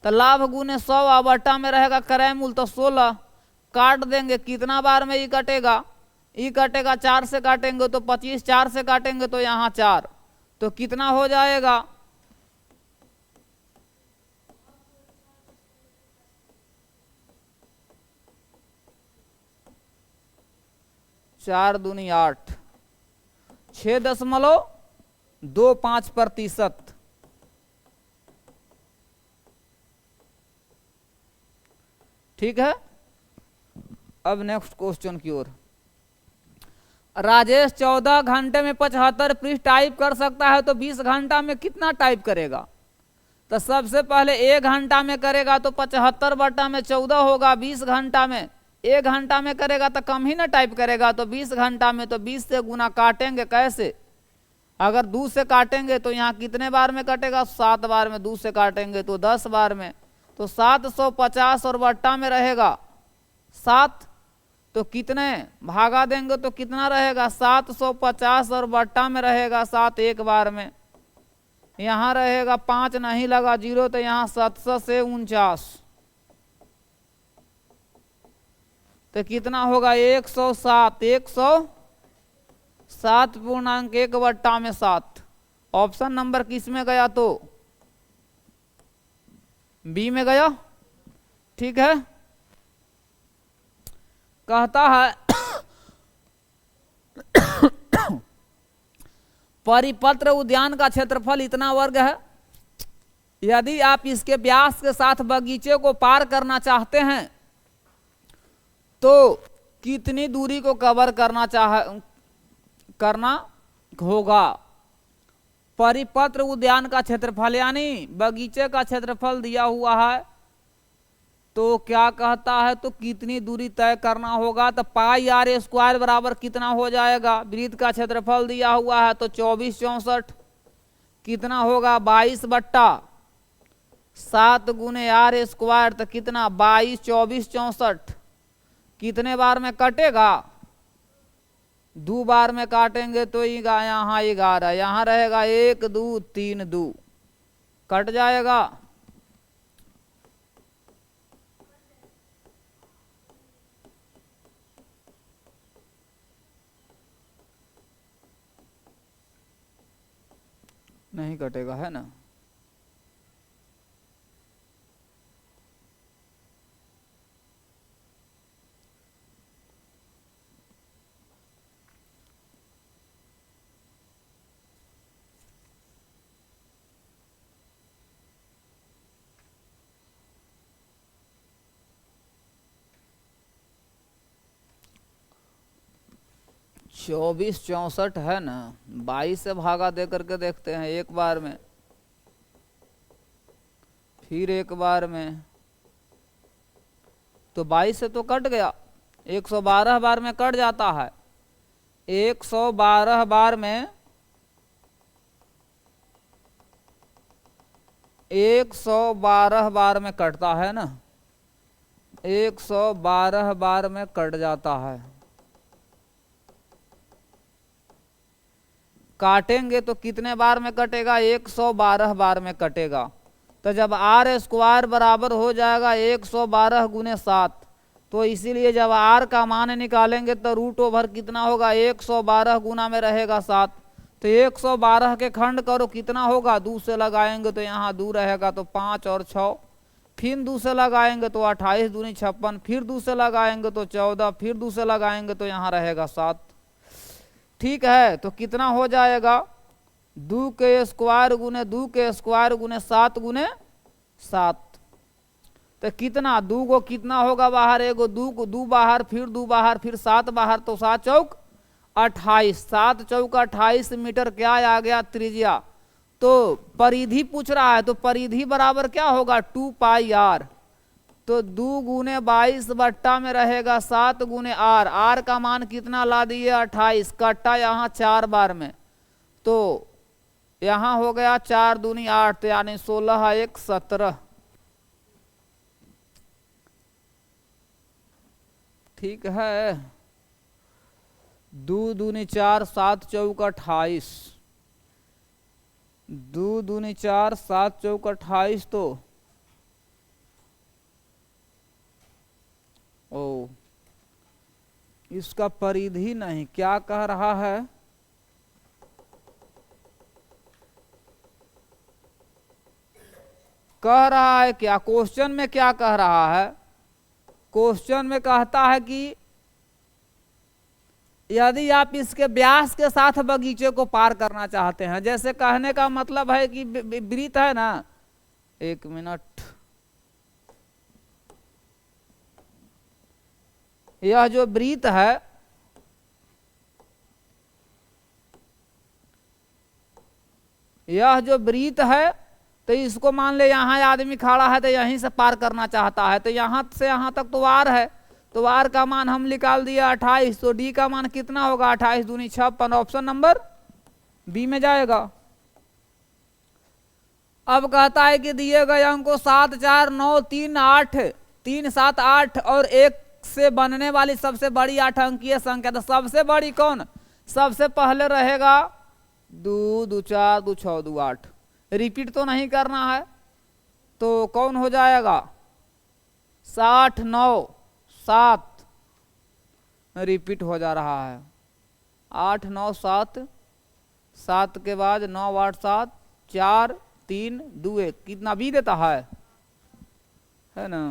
तो लाभ गुने 100 बट्टा में रहेगा क्रय मूल्य, तो 16 काट देंगे, कितना बार में ये कटेगा, ये कटेगा 4 से काटेंगे तो 25, 4 से काटेंगे तो यहाँ 4, तो कितना हो जाएगा, 4 दूनी 8, 6.25%। ठीक है। अब नेक्स्ट क्वेश्चन की ओर। राजेश 14 घंटे में 75 पृष्ठ टाइप कर सकता है, तो 20 घंटा में कितना टाइप करेगा। तो सबसे पहले 1 घंटा में करेगा तो 75 बटा में 14 होगा, 20 घंटा में 1 घंटा में करेगा तो कम ही ना टाइप करेगा, तो 20 घंटा में तो 20 से गुना काटेंगे, कैसे, अगर 2 से काटेंगे तो यहाँ कितने बार में कटेगा, 7 बार में, 2 से काटेंगे तो 10 बार में, तो 750 और बट्टा में रहेगा 7, तो कितने भागा देंगे तो कितना रहेगा, 750 और बट्टा में रहेगा 7 1 बार में, यहाँ रहेगा 5 नहीं लगा 0, तो यहाँ 700 से 49, तो कितना होगा 107, 107.1 बट्टा में 7। ऑप्शन नंबर किस में गया, तो बी में गया। ठीक है। कहता है परिपत्र उद्यान का क्षेत्रफल इतना वर्ग है, यदि आप इसके व्यास के साथ बगीचे को पार करना चाहते हैं तो कितनी दूरी को कवर करना होगा। परिपत्र उद्यान का क्षेत्रफल यानी बगीचे का क्षेत्रफल दिया हुआ है, तो क्या कहता है, तो कितनी दूरी तय करना होगा, तो पाई आर स्क्वायर बराबर कितना हो जाएगा, वृत्त का क्षेत्रफल दिया हुआ है तो 24 64, कितना होगा 22 बट्टा 7 गुने आर स्क्वायर, तो कितना 22 24 64, कितने बार में कटेगा, 2 बार में काटेंगे तो यहाँ 11, यहाँ रहेगा 1 2 3 2, कट जाएगा। नहीं कटेगा, है ना। चौबीस 64 है ना, 22 से भागा दे करके देखते हैं, 1 बार में, फिर 1 बार में, तो 22 से तो कट गया, 112 बार में कट जाता है, 112 बार में 112 बार में कटता है ना, 112 बार में कट जाता है। काटेंगे तो कितने बार में कटेगा, 112 बार में कटेगा, तो जब आर स्क्वायर बराबर हो जाएगा 112 गुने 7, तो इसीलिए जब आर का मान निकालेंगे तो रूट ओवर कितना होगा, 112 गुना में रहेगा 7, तो 112 के खंड करो कितना होगा, 2 से लगाएंगे तो यहाँ 2 रहेगा तो 5 और 6, फिर 2 से लगाएंगे तो 28 दूनी 56, फिर 2 से लगाएंगे तो 14, फिर 2 से लगाएंगे तो यहाँ रहेगा 7। ठीक है, तो कितना हो जाएगा, 2 के स्क्वायर गुने 2 के स्क्वायर गुने 7 गुने 7, तो कितना, दू को कितना होगा बाहर, एगो दू बाहर, फिर दू बाहर, फिर 7 बाहर, तो 7 चौक 28, 7 चौक 28 मीटर क्या आ गया त्रिज्या। तो परिधि पूछ रहा है, तो परिधि बराबर क्या होगा 2 पाई आर। तो 2 गुने 22 बट्टा में रहेगा 7 गुने आर, आर का मान कितना ला दिए 28, कट्टा यहाँ 4 बार में, तो यहाँ हो गया 4 दूनी 8, यानी 16 1 17। ठीक है, 2 दूनी 4, 7 चौक 28, 2 दूनी 4, 7 चौक 28, तो ओ इसका परिधि नहीं, क्या कह रहा है, कह रहा है क्या, क्वेश्चन में क्या कह रहा है, क्वेश्चन में कहता है कि यदि आप इसके व्यास के साथ बगीचे को पार करना चाहते हैं, जैसे कहने का मतलब है कि वृत्त है ना, 1 मिनट, यह जो वृत्त है, यह जो वृत्त है, तो इसको मान ले यहाँ आदमी खड़ा है तो यहीं से पार करना चाहता है, तो यहाँ से यहाँ तक तो आर है, तो आर का मान हम निकाल दिया 28, तो डी का मान कितना होगा 28 दूनी 56, ऑप्शन नंबर बी में जाएगा। अब कहता है कि दिए गए अंकों 7 4 9 3 8 3 7 8 और 1 से बनने वाली सबसे बड़ी 8 अंकीय संख्या, तो सबसे बड़ी कौन, सबसे पहले रहेगा 2 2 4 2 6 2 8, रिपीट तो नहीं करना है, तो कौन हो जाएगा 60 9 7, रिपीट हो जा रहा है, 8 9 7, 7 के बाद 9 8 7 4 3 2 1, कितना भी देता है ना।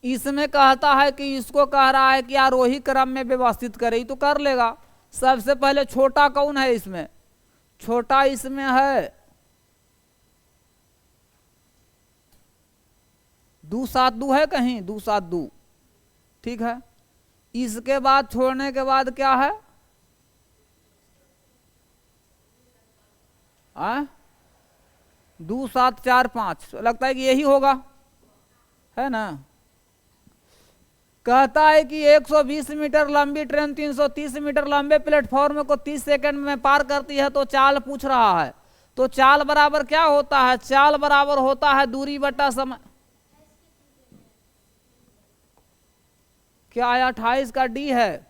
इसमें कहता है कि इसको कह रहा है कि आरोही क्रम में व्यवस्थित करे, तो कर लेगा। सबसे पहले छोटा कौन है इसमें, छोटा इसमें है 2 7 2 है कहीं, 2 7 2, ठीक है। इसके बाद छोड़ने के बाद क्या है, 2 7 4 5, लगता है कि यही होगा, है ना। कहता है कि 120 मीटर लंबी ट्रेन 330 मीटर लंबे प्लेटफॉर्म को 30 सेकंड में पार करती है, तो चाल पूछ रहा है, तो चाल बराबर क्या होता है, चाल बराबर होता है दूरी बटा समय, क्या है 28 का डी है,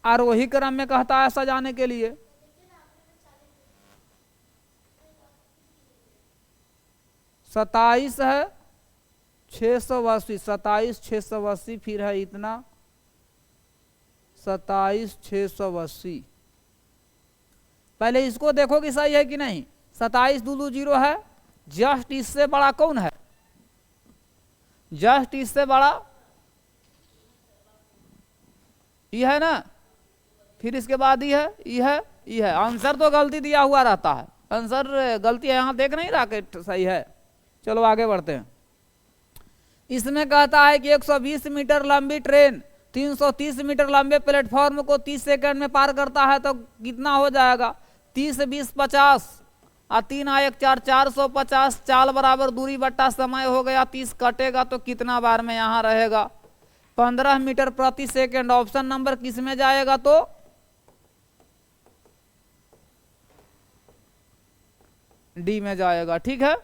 आरोही क्रम में कहता है सजाने के लिए। सताइस है 680, 27 680, फिर है इतना 27 680। पहले इसको देखो कि सही है कि नहीं, 27 2 2 0 है, जस्ट इससे बड़ा कौन है, जस्ट इससे बड़ा ये है ना, फिर इसके बाद ये है, ये है, ये है। आंसर तो गलती दिया हुआ रहता है, आंसर गलती है, यहां देख नहीं रहा कि सही है। चलो आगे बढ़ते हैं। इसमें कहता है कि 120 मीटर लंबी ट्रेन 330 मीटर लंबे प्लेटफॉर्म को 30 सेकंड में पार करता है, तो कितना हो जाएगा 30 20 50 और 3 1 4 450, चाल बराबर दूरी बट्टा समय हो गया 30, कटेगा तो कितना बार में यहाँ रहेगा 15 मीटर प्रति सेकंड। ऑप्शन नंबर किस में जाएगा, तो डी में जाएगा, ठीक है।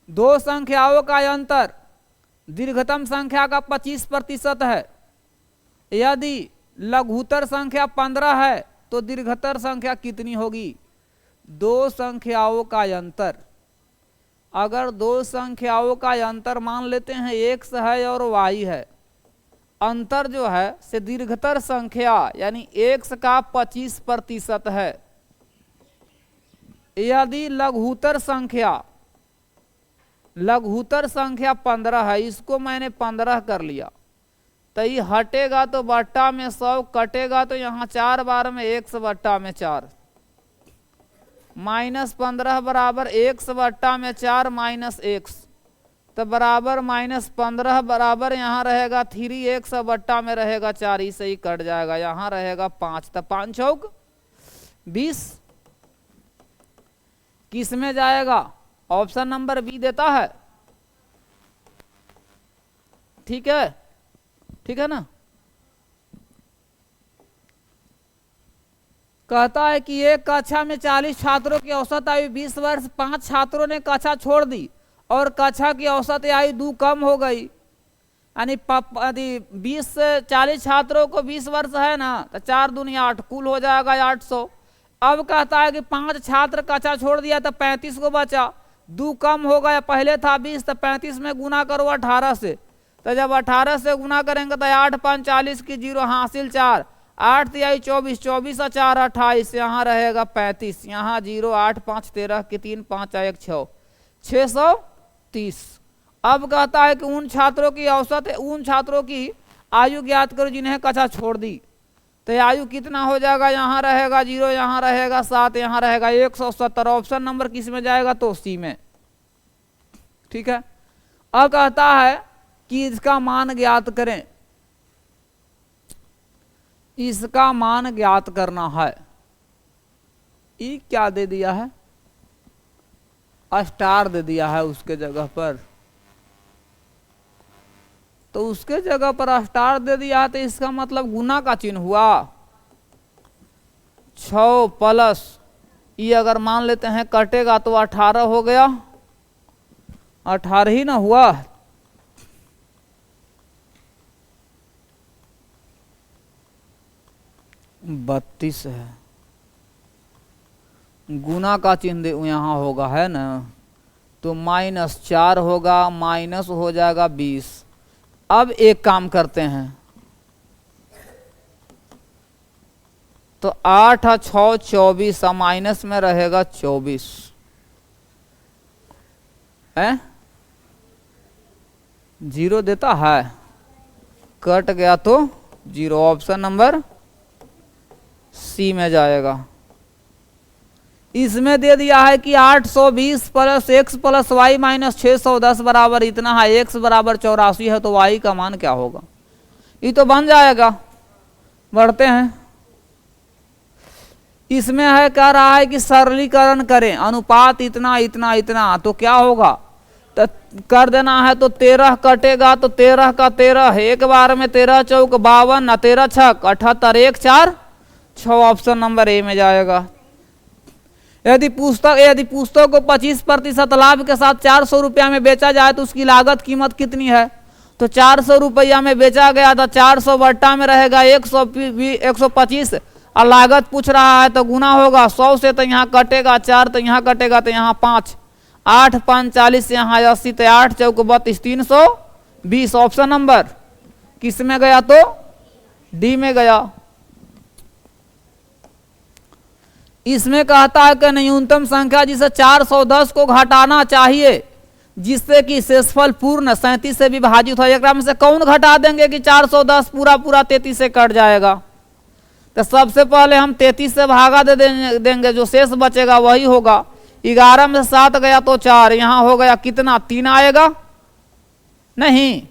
दो संख्याओं का अंतर दीर्घतम संख्या का 25% है। यदि लघुत्तर संख्या 15 है तो दीर्घतर संख्या कितनी होगी। दो संख्याओं का अंतर, अगर दो संख्याओं का अंतर मान लेते हैं x है और y है, अंतर जो है से दीर्घतर संख्या यानी x का 25% है। यदि लघुत्तर संख्या 15 है, इसको मैंने 15 कर लिया, तो ये हटेगा तो बट्टा में 100 कटेगा तो यहाँ 4 बार में x बट्टा में 4 -15 बराबर x बट्टा में 4 माइनस x तो बराबर -15 बराबर यहाँ रहेगा 3x बट्टा में रहेगा 4 ही से ही कट जाएगा, यहाँ रहेगा 5 तो 5 चौक 20। किस में जाएगा? ऑप्शन नंबर बी देता है। ठीक है, ठीक है ना। कहता है कि एक कक्षा में 40 छात्रों की औसत आयु 20 वर्ष, 5 छात्रों ने कक्षा छोड़ दी और कक्षा की औसत आयु 2 कम हो गई। यानी 20 से 40 छात्रों को 20 वर्ष है ना, तो 4 दूनी 8 कुल हो जाएगा 800। अब कहता है कि 5 छात्र कक्षा छोड़ दिया तो 35 को बचा, 2 कम हो गया, पहले था 20 तो 35 में गुना करो 18 से, तो जब 18 से गुना करेंगे तो 8 5 40 की 0 हासिल 4, 8 तिहाई 24, 24 और 4 28, यहाँ रहेगा 35, यहाँ 0 8 5 13 की 3 5 1 6 630। अब कहता है कि उन छात्रों की औसत उन छात्रों की आयु ज्ञात करो जिन्हें कक्षा छोड़ दी, तो आयु कितना हो जाएगा? यहाँ रहेगा 0, यहाँ रहेगा 7, यहाँ रहेगा 170। ऑप्शन नंबर किस में जाएगा? तो सी में। ठीक है। अब कहता है कि इसका मान ज्ञात करें, इसका मान ज्ञात करना है। ई क्या दे दिया है? स्टार दे दिया है उसके जगह पर, तो उसके जगह पर स्टार दे दिया है तो इसका मतलब गुना का चिन्ह हुआ। 6 प्लस ये अगर मान लेते हैं कटेगा तो 18 हो गया, 18 ही ना हुआ। बत्तीस है, गुना का चिन्ह यहाँ होगा है ना, तो -4 होगा, माइनस हो जाएगा 20। अब एक काम करते हैं, तो 8 और 6 24 और माइनस में रहेगा 24 है, 0 देता है, कट गया तो 0। ऑप्शन नंबर सी में जाएगा। इसमें दे दिया है कि 820 plus x plus Y minus 610 बराबर इतना है, x बराबर 84 है, तो y का मान क्या होगा? ये तो बन जाएगा। बढ़ते हैं। इसमें है कह रहा है कि सरलीकरण करें, अनुपात इतना इतना इतना, तो क्या होगा? तो कर देना है, तो 13 कटेगा तो 13 का 13, एक बार में 13 चौक 52, 13 छक 78, 1 4 6। ऑप्शन नंबर ए में जाएगा। यदि पुस्तक को 25% लाभ के साथ 400 रुपया में बेचा जाए तो उसकी लागत कीमत कितनी है? तो 400 रुपया में बेचा गया था, 400 बट्टा में रहेगा 125 और लागत पूछ रहा है तो गुना होगा 100 से, तो यहाँ कटेगा 4, तो यहाँ कटेगा तो यहाँ 5, 8 5 40, यहाँ 80, तो 8 चौक 32, 320। ऑप्शन नंबर किस में गया? तो डी में गया। इसमें कहता है कि न्यूनतम संख्या जिसे 410 को घटाना चाहिए जिससे कि शेषफल पूर्ण 37 से विभाजित हो, एक में से कौन घटा देंगे कि 410 पूरा 33 से कट जाएगा? तो सबसे पहले हम 33 से भागा दे देंगे, जो शेष बचेगा वही होगा। 11 में 7 गया तो 4, यहाँ हो गया कितना? 3 आएगा नहीं,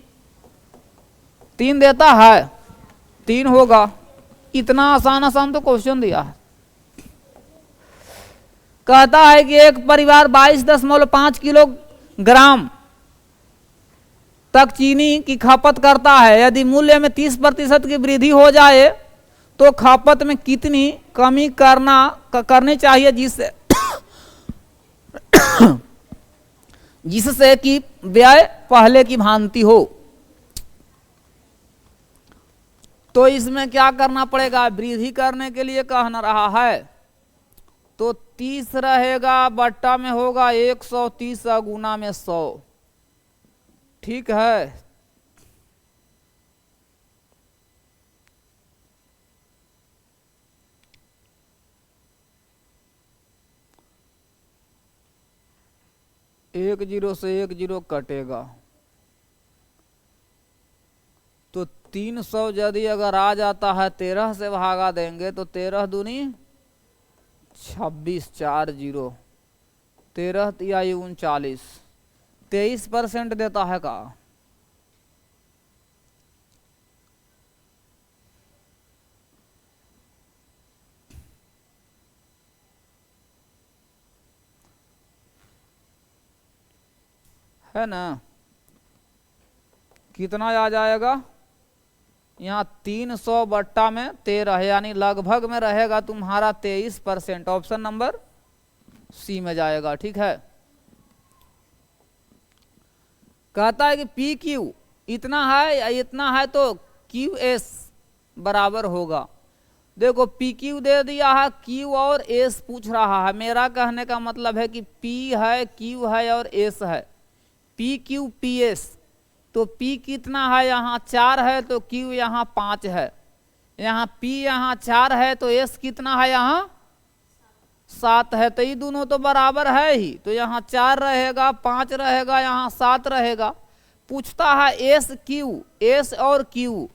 3 देता है, 3 होगा। इतना आसान तो क्वेश्चन दिया है। कहता है कि एक परिवार 22.5 किलोग्राम तक चीनी की खपत करता है, यदि मूल्य में 30% की वृद्धि हो जाए तो खपत में कितनी कमी करनी चाहिए जिससे कि व्यय पहले की भांति हो? तो इसमें क्या करना पड़ेगा? वृद्धि करने के लिए कहना रहा है, तो 30 रहेगा, बट्टा में होगा 130 गुना में 100। ठीक है। एक 0 से 1 0 कटेगा, तो 300 यदि अगर आ जाता है 13 से भागा देंगे तो 13 दूनी 26, 4 0, 13 या 39, 23% देता है का। है ना, कितना आ जाएगा यहाँ 300 बट्टा में 13, यानी लगभग में रहेगा तुम्हारा 23%। ऑप्शन नंबर सी में जाएगा। ठीक है, कहता है कि पी क्यू इतना है या इतना है तो क्यू एस बराबर होगा। देखो पी क्यू दे दिया है, क्यू और एस पूछ रहा है। मेरा कहने का मतलब है कि पी है, क्यू है और एस है। पी क्यू पी एस, तो P कितना है यहाँ 4 है तो Q यहाँ 5 है, यहाँ P यहाँ 4 है तो S कितना है यहाँ 7 है। तो ये दोनों तो बराबर है ही, तो यहाँ 4 रहेगा, 5 रहेगा, यहाँ 7 रहेगा। पूछता है S Q, S और Q,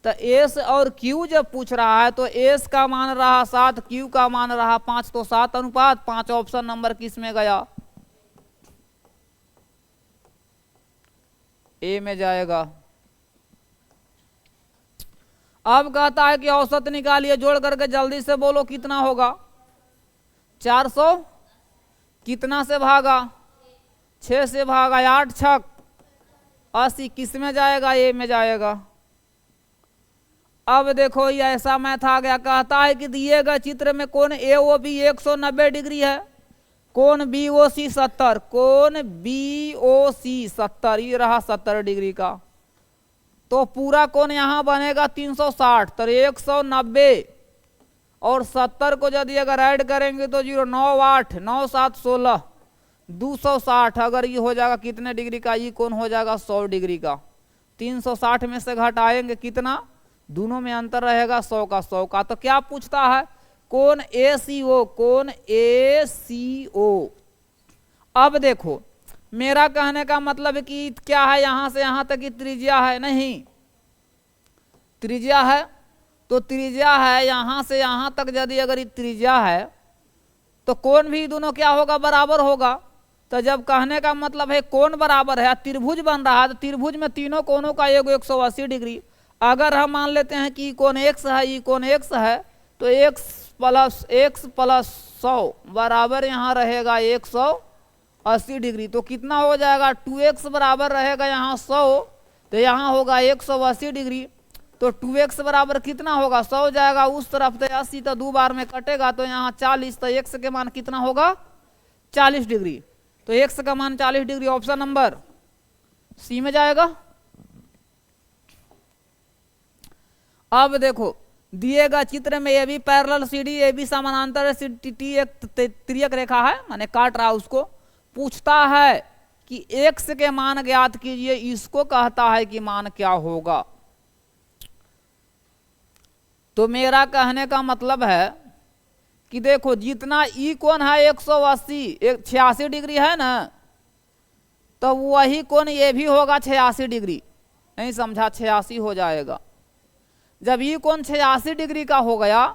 तो S और Q जब पूछ रहा है तो S का मान रहा 7, Q का मान रहा 5, तो 7:5। ऑप्शन नंबर किस में गया, ए में जाएगा। अब कहता है कि औसत निकालिए, जोड़ करके जल्दी से बोलो कितना होगा। 400 कितना से भागा, 6 से भागा, 8 छक 80, किस में जाएगा, ए में जाएगा। अब देखो ये ऐसा मैथ आ गया। कहता है कि दिए गए चित्र में कोण AOB 190 डिग्री है, कोण BOC 70, कोण BOC 70, ये रहा 70 डिग्री का। तो पूरा कोण यहां बनेगा 360, तो 190 और 70 को यदि अगर ऐड करेंगे तो 0 9 8 9 7 16 260। अगर ये हो जाएगा कितने डिग्री का, ये कोण हो जाएगा 100 डिग्री का। 360 में से घटाएंगे कितना, दोनों में अंतर रहेगा 100 का 100 का। तो क्या पूछता है, कोण ACO, कोण ACO। अब देखो मेरा कहने का मतलब है कि क्या है, यहां से यहां तक की त्रिज्या है, नहीं त्रिज्या है, तो त्रिज्या है यहां से यहां तक यदि अगर ये त्रिज्या है तो कोण भी दोनों क्या होगा, बराबर होगा। तो जब कहने का मतलब है कोण बराबर है, त्रिभुज बन रहा है, तो त्रिभुज में तीनों कोणों का योग 180 डिग्री। अगर हम मान लेते हैं कि कोण x है, ये कोण x है, तो x प्लस 100 बराबर यहाँ रहेगा 180 डिग्री। तो कितना हो जाएगा, 2x बराबर रहेगा यहाँ 100, तो यहाँ होगा 180 डिग्री। तो 2x बराबर कितना होगा, 100 जाएगा उस तरफ, तो 80 तो 2 बार में कटेगा, तो यहाँ 40, तो x के मान कितना होगा 40 डिग्री। तो x का मान 40 डिग्री, ऑप्शन नंबर सी में जाएगा। अब देखो दिए गए चित्र में A B parallel CD, A B समानांतर टी एक तिर्यक रेखा है, माने काट रहा है उसको। पूछता है कि x के मान ज्ञात कीजिए, इसको कहता है कि मान क्या होगा। तो मेरा कहने का मतलब है कि देखो जितना ई कोण है 180 86 डिग्री है ना, तो वही कोण ये भी होगा 86 डिग्री। नहीं समझा, 86 हो जाएगा। जब ई कोण 86 डिग्री का हो गया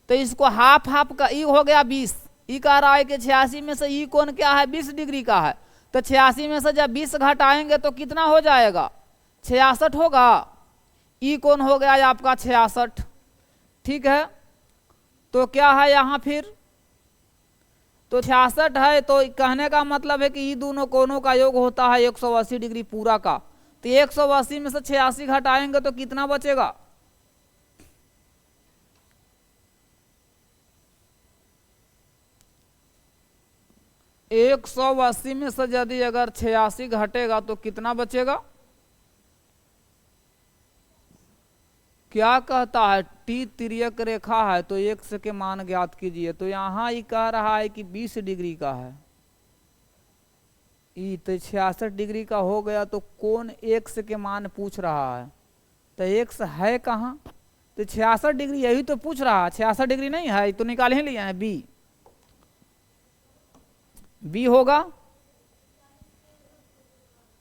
तो इसको हाफ हाफ का, ई हो गया 20, ई कह रहा है कि 86 में से ई कोण क्या है 20 डिग्री का है, तो 86 में से जब 20 घटाएंगे तो कितना हो जाएगा 66 होगा। ई कोण हो गया आपका 66। ठीक है, तो क्या है यहाँ फिर, तो 66 है, तो कहने का मतलब है कि ये दोनों कोणों का योग होता है 180 डिग्री पूरा का। तो 180 में से 86 घटाएंगे तो कितना बचेगा, 180 में से यदि अगर 86 घटेगा तो कितना बचेगा। क्या कहता है, टी तिर्यक रेखा है तो x के मान ज्ञात कीजिए। तो यहां ही कह रहा है कि 20 डिग्री का है, ई तो 66 डिग्री का हो गया, तो कोण x के मान पूछ रहा है। तो x है कहाँ, तो 66 डिग्री यही तो पूछ रहा है। 66 डिग्री नहीं है तो निकाल ही लिया है, बी होगा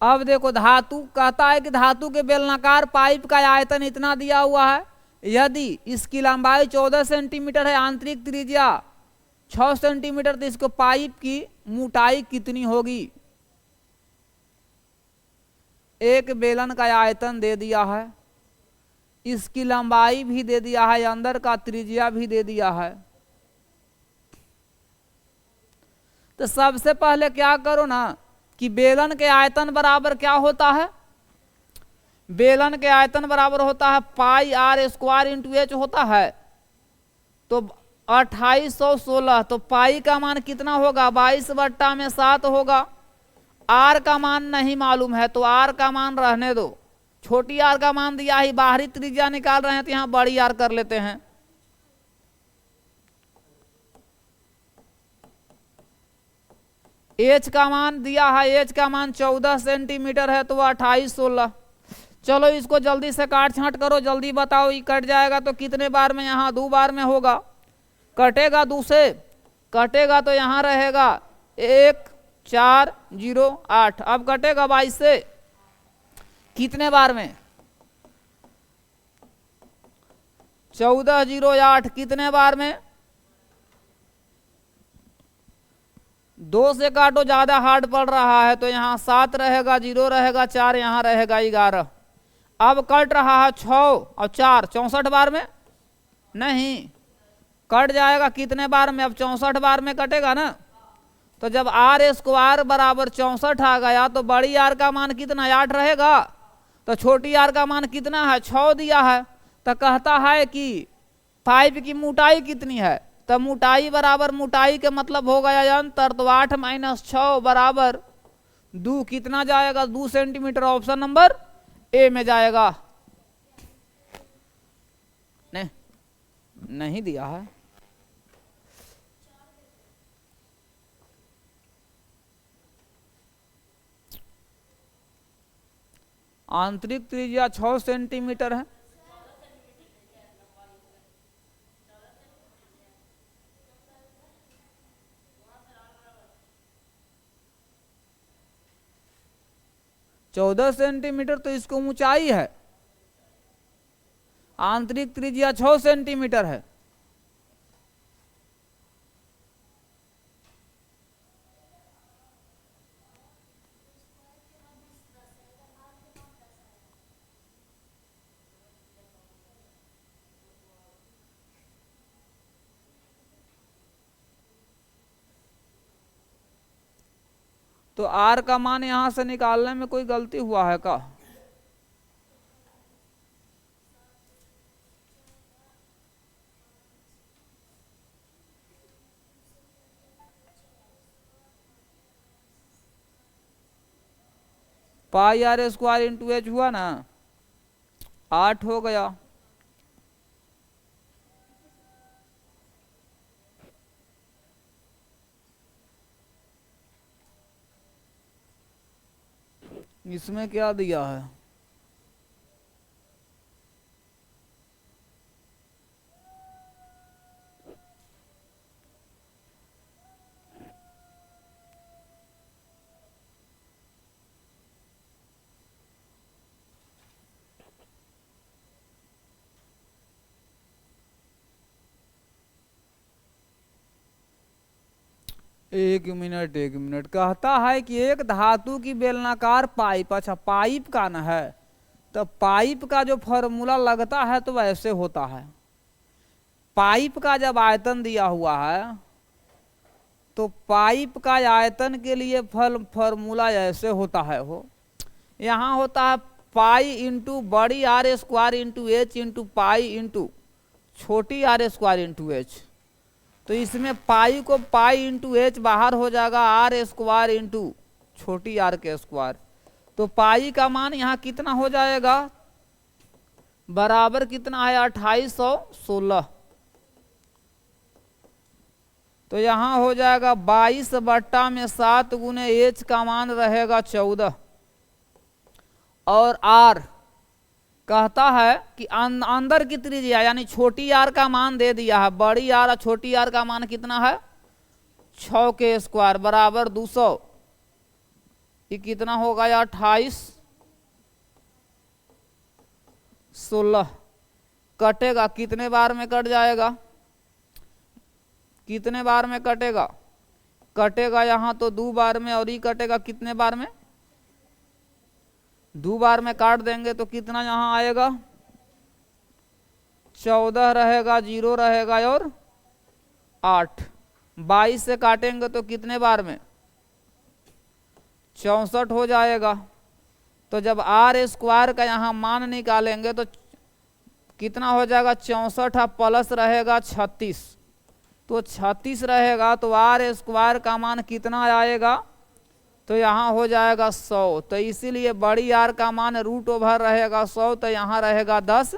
अब देखो धातु कहता है कि धातु के बेलनाकार पाइप का आयतन इतना दिया हुआ है, यदि इसकी लंबाई 14 सेंटीमीटर है, आंतरिक त्रिज्या 6 सेंटीमीटर, तो इसको पाइप की मोटाई कितनी होगी। एक बेलन का आयतन दे दिया है, इसकी लंबाई भी दे दिया है, अंदर का त्रिज्या भी दे दिया है। तो सबसे पहले क्या करो ना कि बेलन के आयतन बराबर क्या होता है, बेलन के आयतन बराबर होता है पाई आर स्क्वायर इंटू एच होता है। तो 2816, तो पाई का मान कितना होगा, 22/7 होगा। आर का मान नहीं मालूम है तो आर का मान रहने दो, छोटी आर का मान दिया ही, बाहरी त्रिज्या निकाल रहे हैं तो यहां बड़ी आर कर लेते हैं। एच का मान दिया है, एच का मान 14 सेंटीमीटर है, तो 2816। चलो इसको जल्दी से काट छांट करो, जल्दी बताओ, ये कट जाएगा तो कितने बार में, यहाँ 2 बार में होगा, कटेगा 2 से, कटेगा तो यहाँ रहेगा 1408। अब कटेगा 22 से, कितने बार में, 1408, कितने बार में, 2 से काटो, ज्यादा हार्ड पड़ रहा है, तो यहाँ 7 रहेगा, 0 रहेगा, 4 यहाँ रहेगा, 11। अब कट रहा है 6 और 4, 64 बार में नहीं, कट जाएगा कितने बार में, अब 64 बार में कटेगा ना। तो जब आर स्क्वायर बराबर 64 आ गया तो बड़ी आर का मान कितना, 8 रहेगा, तो छोटी आर का मान कितना है, 6 दिया है। तो कहता है कि पाइप की मोटाई कितनी है, तो मोटाई बराबर, मोटाई के मतलब हो गया अंतर, तो 8 - 6 बराबर 2, कितना जाएगा, 2 सेंटीमीटर। ऑप्शन नंबर ए में जाएगा। नहीं दिया है, आंतरिक त्रिज्या 6 सेंटीमीटर है, चौदह सेंटीमीटर तो इसको ऊंचाई है, आंतरिक त्रिज्या 6 सेंटीमीटर है। तो आर का मान यहां से निकालने में कोई गलती हुआ है का, पाई आर स्क्वायर इंटू एच हुआ ना, 8 हो गया। इसमें क्या दिया है, एक मिनट कहता है कि एक धातु की बेलनाकार पाइप, अच्छा पाइप का न है, तो पाइप का जो फॉर्मूला लगता है तो वैसे होता है। पाइप का जब आयतन दिया हुआ है तो पाइप का आयतन के लिए फॉर्मूला ऐसे होता है, हो यहाँ होता है पाई इंटू बड़ी R square into H into pi into छोटी आर स्क्वायर इंटू एच। तो इसमें पाई को पाई इंटू एच बाहर हो जाएगा, आर स्क्वायर इंटू छोटी आर के स्क्वायर। तो पाई का मान यहाँ कितना हो जाएगा, बराबर कितना है 2816। तो यहाँ हो जाएगा 22/7 गुने एच का मान रहेगा 14। और आर कहता है कि अंदर की त्रिज्या यानी छोटी आर का मान दे दिया है, बड़ी आर और छोटी आर का मान कितना है 6 के स्क्वायर बराबर 200। ये कितना होगा या 28 16 कटेगा, कितने बार में कट जाएगा, कितने बार में कटेगा, कटेगा यहाँ तो 2 बार में, और ये कटेगा कितने बार में, 2 बार में काट देंगे तो कितना यहाँ आएगा 14 रहेगा, 0 रहेगा और 8। 22 से काटेंगे तो कितने बार में 64 हो जाएगा। तो जब आर स्क्वायर का यहाँ मान निकालेंगे तो कितना हो जाएगा 64 प्लस रहेगा 36, तो 36 रहेगा, तो आर स्क्वायर का मान कितना आएगा, तो यहाँ हो जाएगा 100। तो इसीलिए बड़ी आर का मान √ओवर रहेगा 100, तो यहाँ रहेगा 10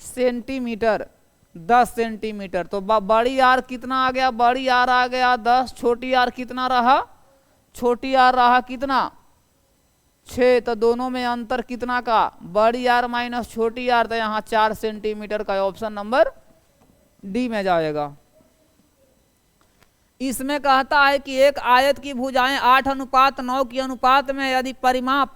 सेंटीमीटर, 10 सेंटीमीटर। तो बड़ी आर कितना आ गया, बड़ी आर आ गया 10, छोटी आर कितना रहा, छोटी आर रहा कितना 6, तो दोनों में अंतर कितना का, बड़ी आर माइनस छोटी आर, तो यहाँ 4 सेंटीमीटर का ऑप्शन नंबर डी में जाएगा। इसमें कहता है कि एक आयत की भुजाएं 8:9 की अनुपात में यदि परिमाप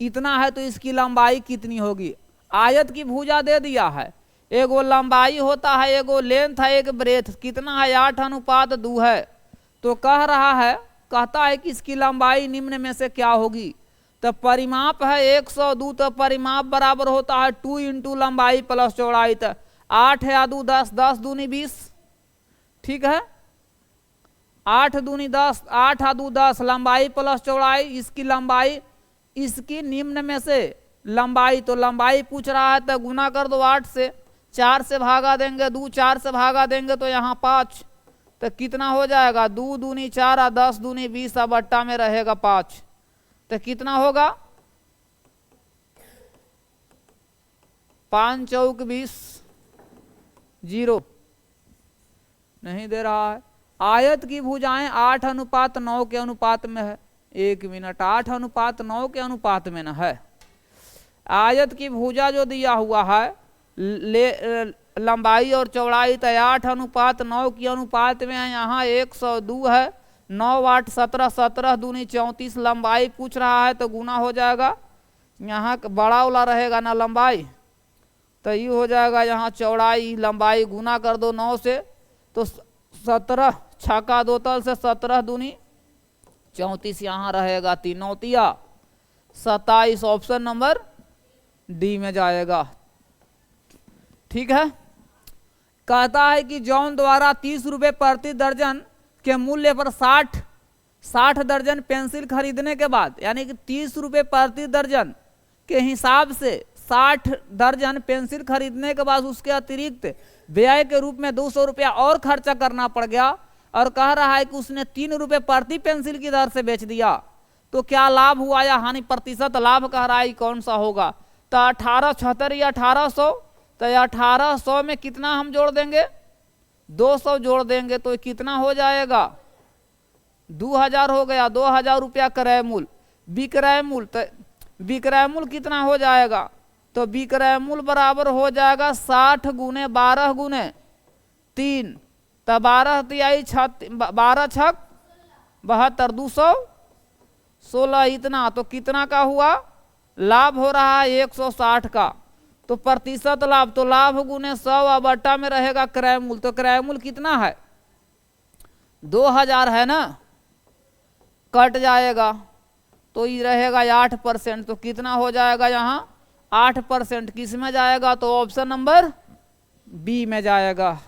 इतना है तो इसकी लंबाई कितनी होगी। आयत की भुजा दे दिया है, एगो लंबाई होता है, एगो लेंथ है, एक ब्रेथ, कितना है 8:2 है। तो कह रहा है, कहता है कि इसकी लंबाई निम्न में से क्या होगी। तो परिमाप है 102, तो परिमाप बराबर होता है 2 इंटू लंबाई प्लस चौड़ाई। तो 8 या 2 10, 10 दूनी 20, ठीक है, 8 दूनी 10, 8 या 2 10, लंबाई प्लस चौड़ाई, इसकी लंबाई, इसकी निम्न में से लंबाई, तो लंबाई पूछ रहा है तो गुना कर दो 8 से, 4 से भागा देंगे 2, 4 से भागा देंगे तो यहाँ 5, तो कितना हो जाएगा 2 दूनी 4, 10 दूनी 20, बट्टा में रहेगा 5, तो कितना होगा 5 चौक 20, 0 नहीं दे रहा है। आयत की भुजाएं 8:9 के अनुपात में है, 1 मिनट, 8:9 के अनुपात में न है। आयत की भुजा जो दिया हुआ है लंबाई और चौड़ाई, तो 8:9 की अनुपात में है, यहाँ 102 है, 9 8 17, 17 दूनी 34, लंबाई पूछ रहा है तो गुना हो जाएगा, यहाँ बड़ा वाला रहेगा ना लंबाई, तो ये हो जाएगा यहाँ चौड़ाई लंबाई, गुना कर दो 9 से, तो 17 छक्का 2 तल से 17 दूनी 34, यहाँ रहेगा 3 9 27, ऑप्शन नंबर डी में जाएगा। ठीक है, कहता है कि जॉन द्वारा 30 रुपये प्रति दर्जन के मूल्य पर 60 दर्जन पेंसिल खरीदने के बाद, यानी कि 30 रुपये प्रति दर्जन के हिसाब से 60 दर्जन पेंसिल खरीदने के बाद उसके अतिरिक्त व्यय के रूप में 200 रुपया और खर्चा करना पड़ गया, और कह रहा है कि उसने 3 रुपये प्रति पेंसिल की दर से बेच दिया, तो क्या लाभ हुआ या हानि, प्रतिशत लाभ कह रहा है कौन सा होगा। तो 1876 या 1800, तो 1800 में कितना हम जोड़ देंगे 200 जोड़ देंगे, तो कितना हो जाएगा 2000 हो गया, 2000 रुपया क्रय मूल्य। विक्रय मूल्य, तो विक्रय मूल्य कितना हो जाएगा, तो विक्रय मूल्य बराबर हो जाएगा 60 गुने 12 गुने 3, तो 12 तिहाई 12 छक 72, 216 इतना, तो कितना का हुआ लाभ हो रहा है 160 का। तो प्रतिशत लाभ, तो लाभ गुने 100 बट्टा में रहेगा क्रय मूल्य, तो क्रय मूल्य कितना है 2000 है ना, कट जाएगा तो ये रहेगा 8%, तो कितना हो जाएगा यहाँ 8%, किस में जाएगा, तो ऑप्शन नंबर बी में जाएगा।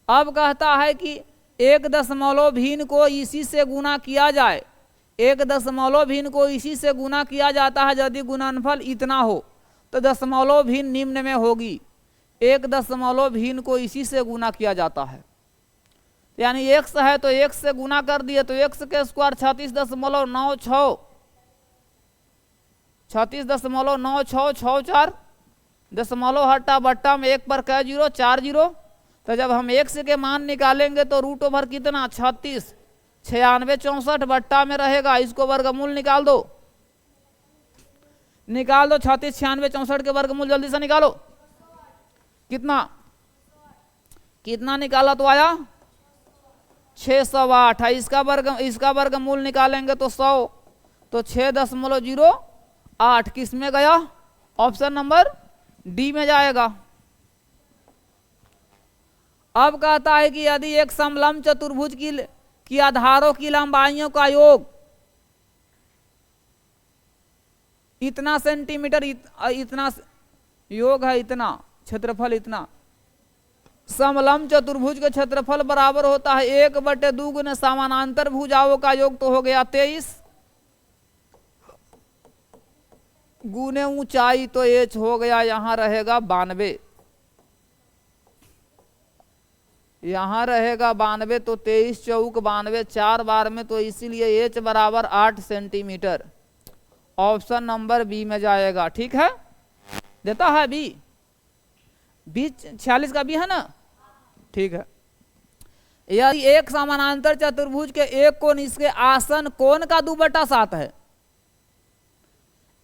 अब कहता है कि 1 दशमलव भिन्न को इसी से गुना किया जाए, 1 दशमलव भिन्न को इसी से गुना किया जाता है यदि गुणनफल इतना हो, तो दशमलव भिन्न निम्न में होगी। 1 दशमलव भिन्न को इसी से गुना किया जाता है, यानी x है तो x से गुना कर दिए, तो x के स्क्वायर 36.96, 36.9664 दशमलव हटा बट्टा में 1 पर कै 0 4 0, तो जब हम x के मान निकालेंगे तो √ओवर कितना 36 96 64 बट्टा में रहेगा, इसको वर्गमूल निकाल दो, 36 96 64 के वर्गमूल जल्दी से निकालो, कितना कितना निकाला तो आया 608 है। इसका वर्गमूल निकालेंगे तो 100, तो 6.08 किस में गया? ऑप्शन नंबर डी में जाएगा। अब कहता है कि यदि एक समलंब चतुर्भुज की आधारों की लंबाइयों का योग इतना सेंटीमीटर, इतना योग है, इतना क्षेत्रफल, इतना समलंब चतुर्भुज का क्षेत्रफल बराबर होता है 1/2 गुने समानांतर भुजाओं का योग, तो हो गया 23 गुने ऊंचाई, तो एच हो गया यहां रहेगा 92, यहां रहेगा 92, तो 23 चौक 92, 4 बार में, तो इसीलिए एच बराबर 8 सेंटीमीटर। ऑप्शन नंबर बी में जाएगा। ठीक है, देता है बी, 46 का बी है ना। ठीक है, यदि एक समानांतर चतुर्भुज के एक कोण इसके आसन कोण का 2/7 है,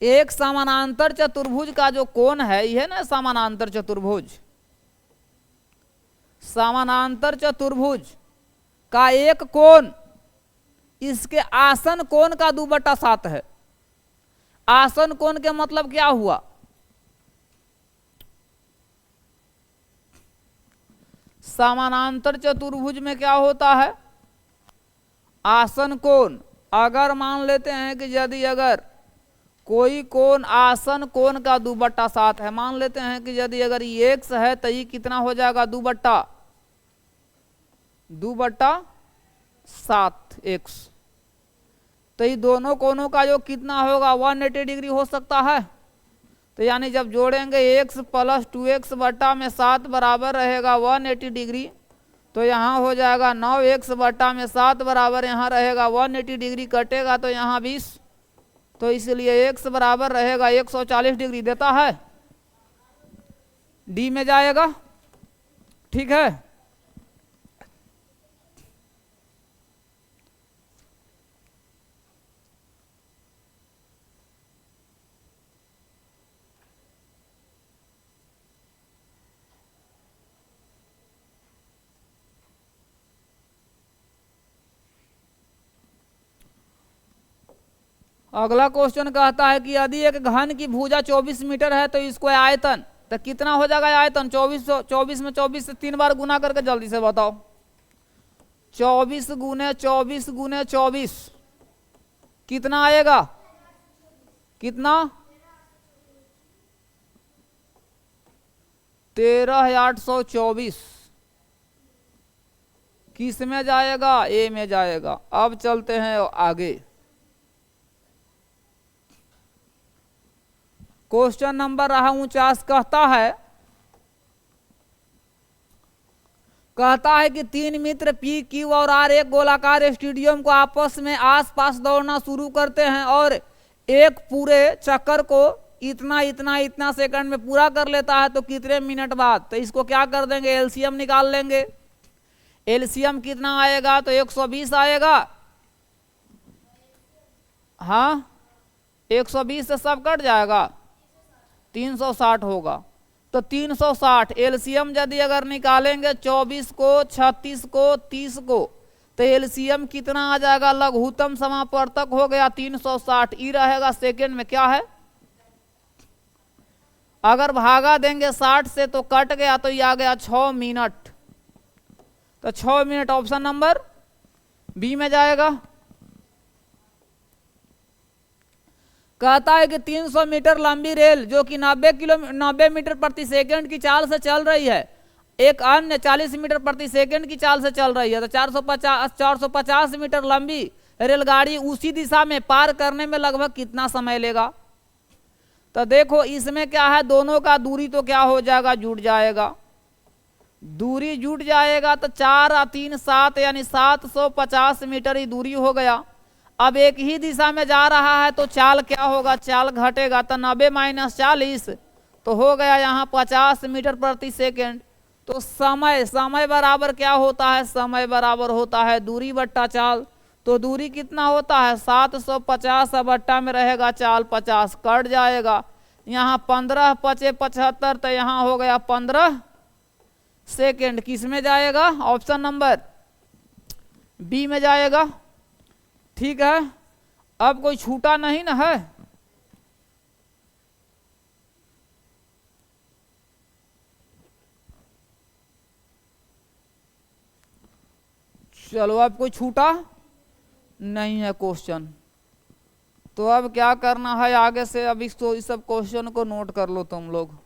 एक समानांतर चतुर्भुज का जो कोण है यह ना समानांतर चतुर्भुज, समानांतर चतुर्भुज का एक कोण इसके आसन कोण का 2/7 है। आसन कोण के मतलब क्या हुआ? समानांतर चतुर्भुज में क्या होता है? आसन कोण। अगर मान लेते हैं कि यदि अगर कोई कोण आसन कोण का 2/7 है, मान लेते हैं कि यदि अगर ये x है तो ये कितना हो जाएगा? 2/7 x, तो ये दोनों कोणों का जो कितना होगा? 180 डिग्री हो सकता है। तो यानी जब जोड़ेंगे x + 2x बटा में 7 बराबर रहेगा 180 डिग्री, तो यहाँ हो जाएगा 9x बटा में 7 बराबर यहाँ रहेगा 180 डिग्री, कटेगा तो यहाँ 20, तो इसलिए x बराबर रहेगा 140 डिग्री, देता है डी में जाएगा। ठीक है, अगला क्वेश्चन कहता है कि यदि एक घन की भुजा 24 मीटर है तो इसको आयतन, तो कितना हो जाएगा आयतन? 24 में 24 से 3 बार गुना करके जल्दी से बताओ। 24 गुने 24 गुने 24 कितना आएगा? कितना? 13,824 किस में जाएगा? ए में जाएगा। अब चलते हैं आगे। क्वेश्चन नंबर रहा 49, कहता है कि 3 मित्र पी, क्यू और आर एक गोलाकार स्टेडियम को आपस में आसपास दौड़ना शुरू करते हैं और एक पूरे चक्कर को इतना सेकंड में पूरा कर लेता है, तो कितने मिनट बाद? तो इसको क्या कर देंगे? एलसीएम निकाल लेंगे। एलसीएम कितना आएगा? तो 120 आएगा। हाँ, 120 से सब कट जाएगा, 360 होगा। तो 360 एलसीएम यदि अगर निकालेंगे 24 को, 36 को, 30 को, तो एलसीएम कितना आ जाएगा? लघुत्तम समापवर्तक हो गया 360। ई रहेगा सेकेंड में, क्या है? अगर भागा देंगे 60 से तो कट गया, तो ये आ गया 6 मिनट। तो 6 मिनट ऑप्शन नंबर बी में जाएगा। कहता है कि 300 मीटर लंबी रेल जो कि 90 मीटर प्रति सेकंड की चाल से चल रही है, एक अन्य 40 मीटर प्रति सेकंड की चाल से चल रही है, तो 450 मीटर लंबी रेलगाड़ी उसी दिशा में पार करने में लगभग कितना समय लेगा? तो देखो इसमें क्या है, दोनों का दूरी तो क्या हो जाएगा? जुड़ जाएगा। दूरी जुड़ जाएगा तो 4 और 3 7 यानी 750 मीटर ही दूरी हो गया। अब एक ही दिशा में जा रहा है तो चाल क्या होगा? चाल घटेगा। तो 90 - 40 तो हो गया यहाँ 50 मीटर प्रति सेकंड। तो समय बराबर क्या होता है? समय बराबर होता है दूरी बट्टा चाल। तो दूरी कितना होता है? 750 बट्टा में रहेगा चाल 50, कट जाएगा। यहाँ 15 × 5 = 75, तो यहाँ हो गया 15 सेकेंड। किस में जाएगा? ऑप्शन नंबर बी में जाएगा। ठीक है, अब कोई छूटा नहीं ना है। चलो, अब कोई छूटा नहीं है क्वेश्चन। तो अब क्या करना है आगे से, अब इस सब क्वेश्चन को नोट कर लो तुम लोग।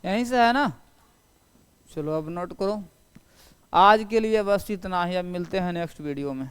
यहीं से है ना। चलो अब नोट करो। आज के लिए बस इतना ही, अब मिलते हैं नेक्स्ट वीडियो में।